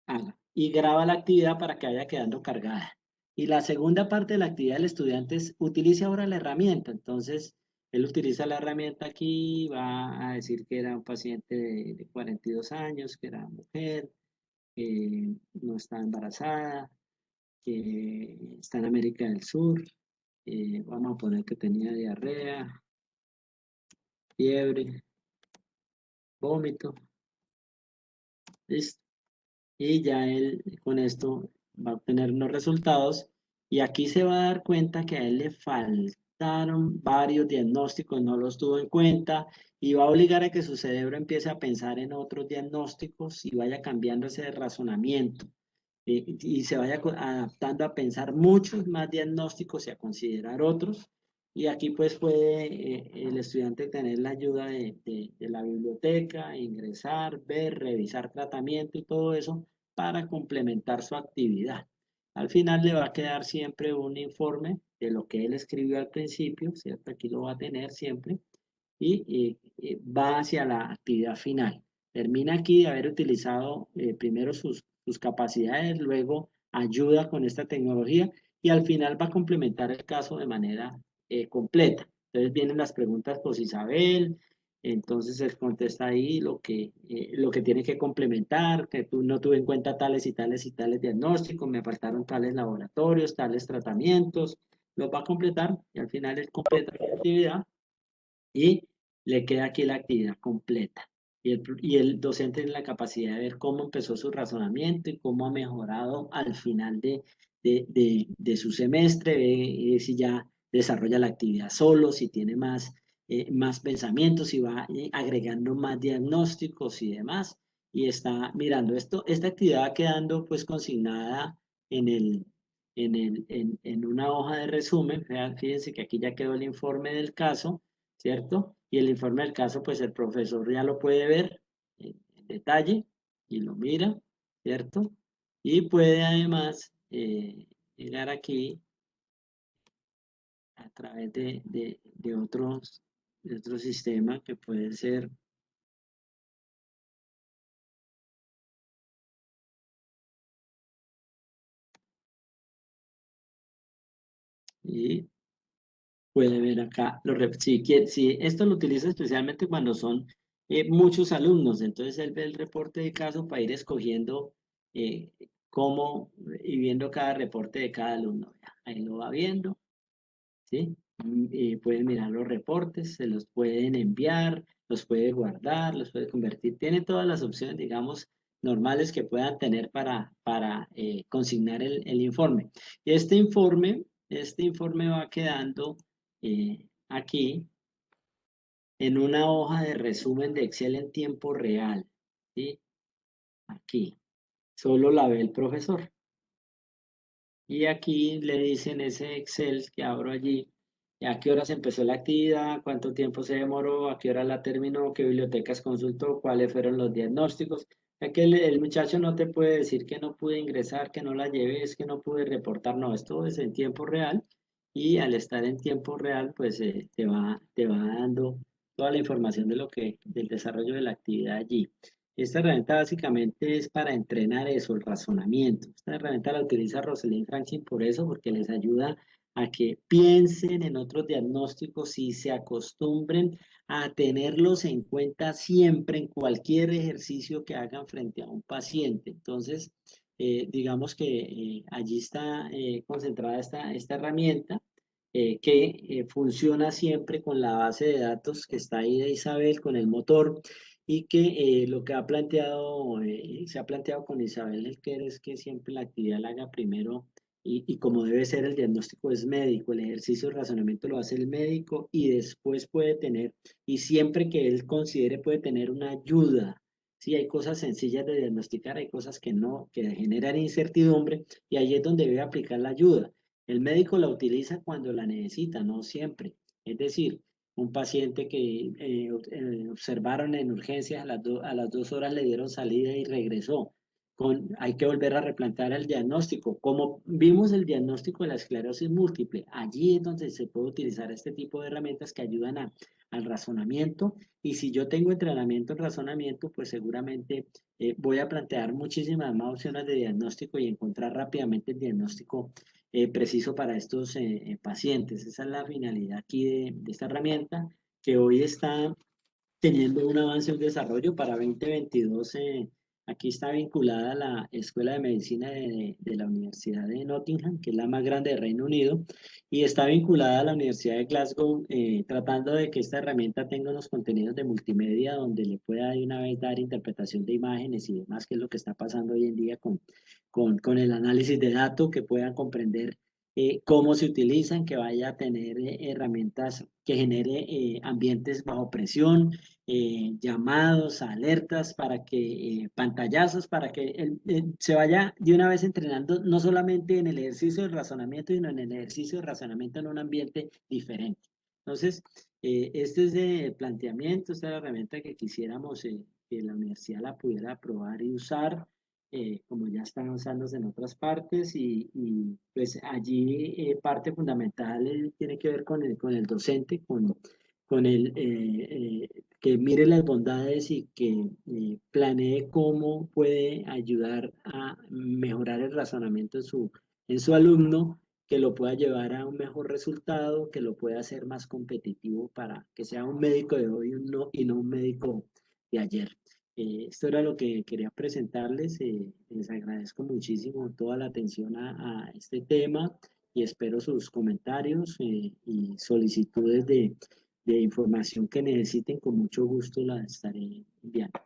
haga. Y graba la actividad para que vaya quedando cargada. Y la segunda parte de la actividad del estudiante es, utilice ahora la herramienta. Entonces, él utiliza la herramienta aquí, va a decir que era un paciente de 42 años, que era mujer, que no está embarazada, que está en América del Sur. Vamos a poner que tenía diarrea, fiebre, vómito. Listo. Y ya él con esto va a obtener unos resultados y aquí se va a dar cuenta que a él le faltaron varios diagnósticos, no los tuvo en cuenta y va a obligar a que su cerebro empiece a pensar en otros diagnósticos y vaya cambiando ese razonamiento y se vaya adaptando a pensar muchos más diagnósticos y a considerar otros. Y aquí pues puede el estudiante tener la ayuda de la biblioteca, ingresar, ver, revisar tratamiento y todo eso para complementar su actividad. Al final le va a quedar siempre un informe de lo que él escribió al principio, ¿cierto? Aquí lo va a tener siempre. va hacia la actividad final. Termina aquí de haber utilizado primero sus capacidades, luego ayuda con esta tecnología y al final va a complementar el caso de manera completa. Entonces vienen las preguntas por Isabel, entonces él contesta ahí lo que tiene que complementar, que tú no tuve en cuenta tales y tales y tales diagnósticos, me faltaron tales laboratorios, tales tratamientos, los va a completar y al final él completa la actividad y le queda aquí la actividad completa. Y el docente tiene la capacidad de ver cómo empezó su razonamiento y cómo ha mejorado al final de su semestre, ve si ya desarrolla la actividad solo, si tiene más pensamientos, si va agregando más diagnósticos y demás. Y está mirando esto, esta actividad va quedando pues consignada en una hoja de resumen. Fíjense que aquí ya quedó el informe del caso, ¿cierto? Y el informe del caso, pues el profesor ya lo puede ver en detalle y lo mira, ¿cierto? Y puede además llegar aquí a través de otro sistema que puede ser y puede ver acá, si esto lo utiliza especialmente cuando son muchos alumnos, entonces él ve el reporte de caso para ir escogiendo eh, cómo y viendo cada reporte de cada alumno. Ahí lo va viendo, ¿sí? Pueden mirar los reportes, se los pueden enviar, los puede guardar, los puede convertir, tiene todas las opciones, digamos, normales que puedan tener para consignar el informe. Y este informe va quedando aquí en una hoja de resumen de Excel en tiempo real, ¿sí? Aquí, solo la ve el profesor. Y aquí le dicen ese Excel que abro allí, a qué horas empezó la actividad, cuánto tiempo se demoró, a qué hora la terminó, qué bibliotecas consultó, cuáles fueron los diagnósticos. Ya que el muchacho no te puede decir que no pude ingresar, que no la llevé, es que no pude reportar, no, esto es en tiempo real y al estar en tiempo real, pues te va dando toda la información del desarrollo de la actividad allí. Esta herramienta básicamente es para entrenar eso, el razonamiento. Esta herramienta la utiliza Rosalind Franklin por eso, porque les ayuda a que piensen en otros diagnósticos y se acostumbren a tenerlos en cuenta siempre en cualquier ejercicio que hagan frente a un paciente. Entonces, digamos que allí está concentrada esta herramienta que funciona siempre con la base de datos que está ahí de Isabel, con el motor y que lo que se ha planteado con Isabel Elquer es que siempre la actividad la haga primero y como debe ser el diagnóstico es médico, el ejercicio de razonamiento lo hace el médico y después puede tener, y siempre que él considere puede tener una ayuda. Sí, hay cosas sencillas de diagnosticar, hay cosas que no, que generan incertidumbre y ahí es donde debe aplicar la ayuda. El médico la utiliza cuando la necesita, no siempre. Es decir, un paciente que observaron en urgencias, a las 2 horas le dieron salida y regresó. Hay que volver a replantear el diagnóstico. Como vimos el diagnóstico de la esclerosis múltiple, allí es donde se puede utilizar este tipo de herramientas que ayudan al razonamiento. Y si yo tengo entrenamiento en razonamiento, pues seguramente voy a plantear muchísimas más opciones de diagnóstico y encontrar rápidamente el diagnóstico preciso para estos pacientes. Esa es la finalidad aquí de esta herramienta que hoy está teniendo un avance y un desarrollo para 2022. Aquí está vinculada a la Escuela de Medicina de la Universidad de Nottingham, que es la más grande del Reino Unido, y está vinculada a la Universidad de Glasgow, tratando de que esta herramienta tenga unos contenidos de multimedia donde le pueda de una vez dar interpretación de imágenes y demás, que es lo que está pasando hoy en día con el análisis de datos, que puedan comprender cómo se utilizan, que vaya a tener herramientas que genere ambientes bajo presión, llamados, alertas, para que pantallazos, para que se vaya de una vez entrenando no solamente en el ejercicio del razonamiento, sino en el ejercicio de razonamiento en un ambiente diferente. Entonces, este es el planteamiento, esta es la herramienta que quisiéramos que la universidad la pudiera probar y usar como ya están usándose en otras partes pues allí parte fundamental tiene que ver con el docente, con que mire las bondades y que planee cómo puede ayudar a mejorar el razonamiento en su alumno, que lo pueda llevar a un mejor resultado, que lo pueda hacer más competitivo para que sea un médico de hoy y no un médico de ayer. Esto era lo que quería presentarles. Les agradezco muchísimo toda la atención a este tema y espero sus comentarios y solicitudes de información que necesiten. Con mucho gusto la estaré enviando.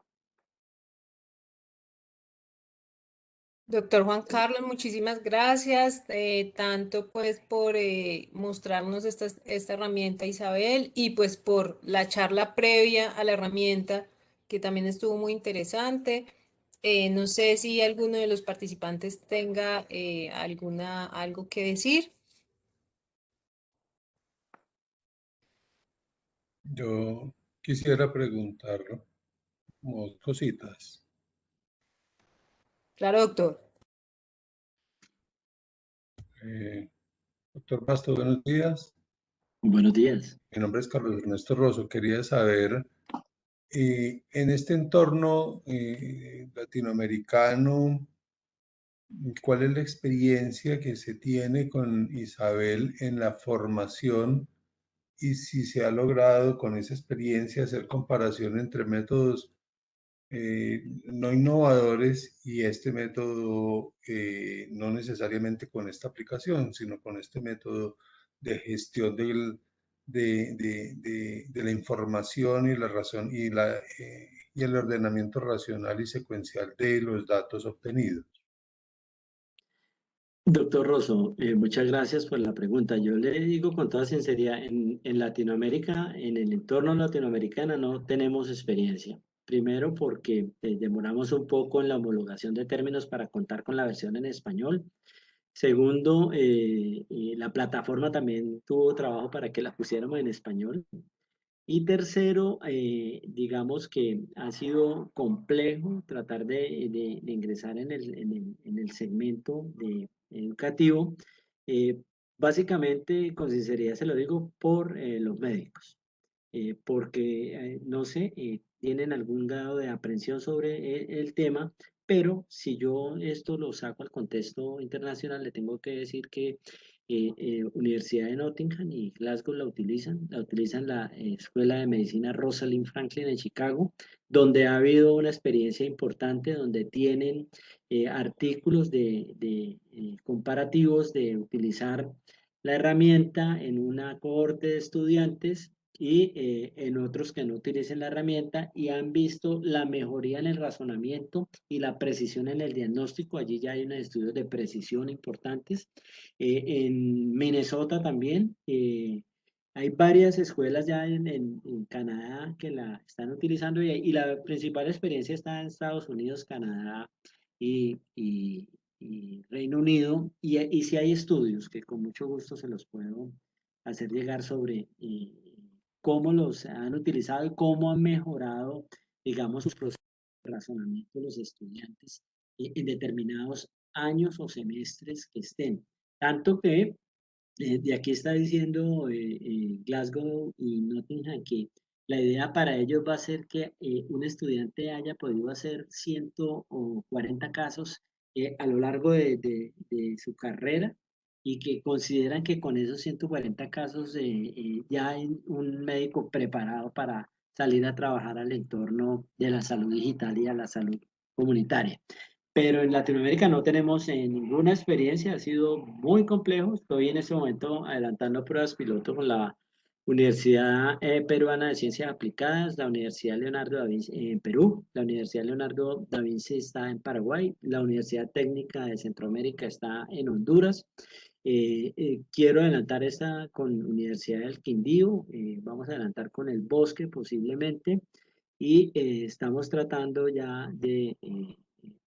Doctor Juan Carlos, muchísimas gracias, tanto pues por mostrarnos esta herramienta, Isabel, y pues por la charla previa a la herramienta, que también estuvo muy interesante. No sé si alguno de los participantes tenga algo que decir. Yo quisiera preguntarlo como dos cositas. Claro, doctor. Doctor Pasto, buenos días. Buenos días. Mi nombre es Carlos Ernesto Rosso. Quería saber, en este entorno latinoamericano, ¿cuál es la experiencia que se tiene con Isabel en la formación y si se ha logrado con esa experiencia hacer comparación entre métodos no innovadores y este método, no necesariamente con esta aplicación, sino con este método de gestión de la información y la razón y el ordenamiento racional y secuencial de los datos obtenidos? Doctor Rosso, muchas gracias por la pregunta. Yo le digo con toda sinceridad, en Latinoamérica, en el entorno latinoamericano, no tenemos experiencia. Primero, porque demoramos un poco en la homologación de términos para contar con la versión en español. Segundo, la plataforma también tuvo trabajo para que la pusiéramos en español. Y tercero, digamos que ha sido complejo tratar de ingresar en el segmento educativo. eh, Básicamente, con sinceridad se lo digo, por los médicos, porque, no sé, tienen algún grado de aprensión sobre el tema, pero si yo esto lo saco al contexto internacional, le tengo que decir que Universidad de Nottingham y Glasgow la utilizan la Escuela de Medicina Rosalind Franklin en Chicago, donde ha habido una experiencia importante, donde tienen artículos comparativos de utilizar la herramienta en una cohorte de estudiantes y en otros que no utilicen la herramienta y han visto la mejoría en el razonamiento y la precisión en el diagnóstico. Allí ya hay unos estudios de precisión importantes. En Minnesota también hay varias escuelas ya en Canadá que la están utilizando y la principal experiencia está en Estados Unidos, Canadá y Reino Unido. Y si hay estudios que con mucho gusto se los puedo hacer llegar sobre cómo los han utilizado y cómo han mejorado, digamos, sus procesos de razonamiento los estudiantes en determinados años o semestres que estén. Tanto que de aquí está diciendo Glasgow y Nottingham que la idea para ellos va a ser que un estudiante haya podido hacer 140 casos a lo largo de su carrera y que consideran que con esos 140 casos ya hay un médico preparado para salir a trabajar al entorno de la salud digital y a la salud comunitaria. Pero en Latinoamérica no tenemos ninguna experiencia, ha sido muy complejo. Estoy en este momento adelantando pruebas piloto con la Universidad Peruana de Ciencias Aplicadas, la Universidad Leonardo da Vinci en Perú, la Universidad Leonardo da Vinci está en Paraguay, la Universidad Técnica de Centroamérica está en Honduras. Quiero adelantar esta con Universidad del Quindío, vamos a adelantar con el Bosque posiblemente y estamos tratando ya de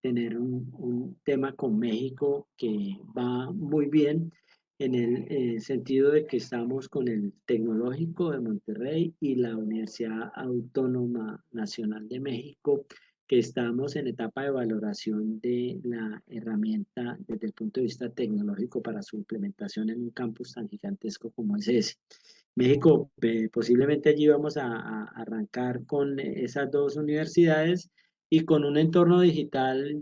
tener un tema con México que va muy bien en el sentido de que estamos con el Tecnológico de Monterrey y la Universidad Autónoma Nacional de México, que estamos en etapa de valoración de la herramienta desde el punto de vista tecnológico para su implementación en un campus tan gigantesco como es ese. México, posiblemente allí vamos a arrancar con esas dos universidades y con un entorno digital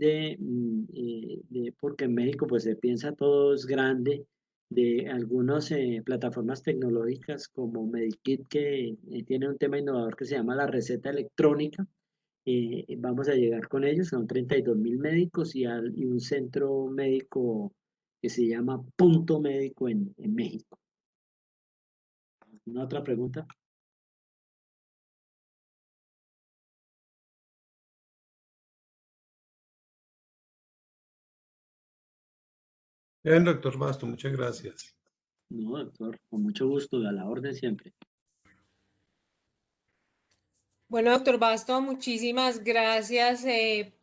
porque en México pues se piensa todo es grande, de algunas plataformas tecnológicas como Medikit que tiene un tema innovador que se llama la receta electrónica. Vamos a llegar con ellos, son 32.000 médicos y un centro médico que se llama Punto Médico en México. ¿Una otra pregunta? Bien, doctor Basto, muchas gracias. No, doctor, con mucho gusto, a la orden siempre. Bueno, doctor Basto, muchísimas gracias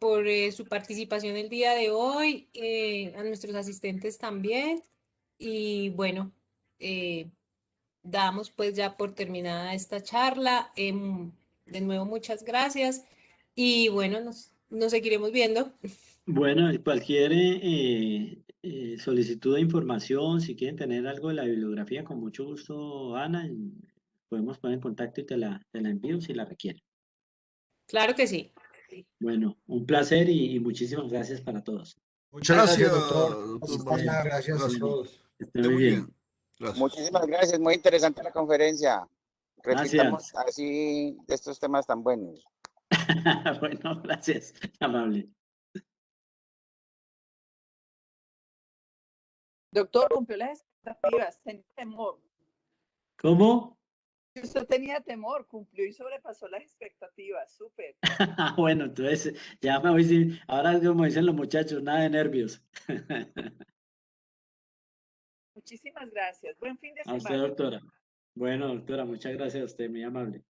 por su participación el día de hoy, a nuestros asistentes también. Y bueno, eh, damos pues ya por terminada esta charla. De nuevo, muchas gracias. Y bueno, nos seguiremos viendo. Bueno, y cualquier solicitud de información, si quieren tener algo de la bibliografía, con mucho gusto, Ana, y podemos poner en contacto y te la envío si la requieren. Claro que sí. Bueno, un placer y muchísimas gracias para todos. Muchas Gracias, gracias, doctor. doctor Hasta Basto. allá, gracias a Gracias. Bueno, todos. que Que estén esté muy muy bien. bien. Gracias. Muchísimas gracias, muy interesante la conferencia. Repitamos Gracias. así de estos temas tan buenos. Bueno, gracias, amable. Doctor, cumplió las expectativas, tenía temor. ¿Cómo? Usted tenía temor, cumplió y sobrepasó las expectativas, súper. Bueno, entonces ya me voy sin, ahora como dicen los muchachos, nada de nervios. Muchísimas gracias. Buen fin de A usted, semana. doctora. Bueno, doctora, muchas gracias a usted, muy amable.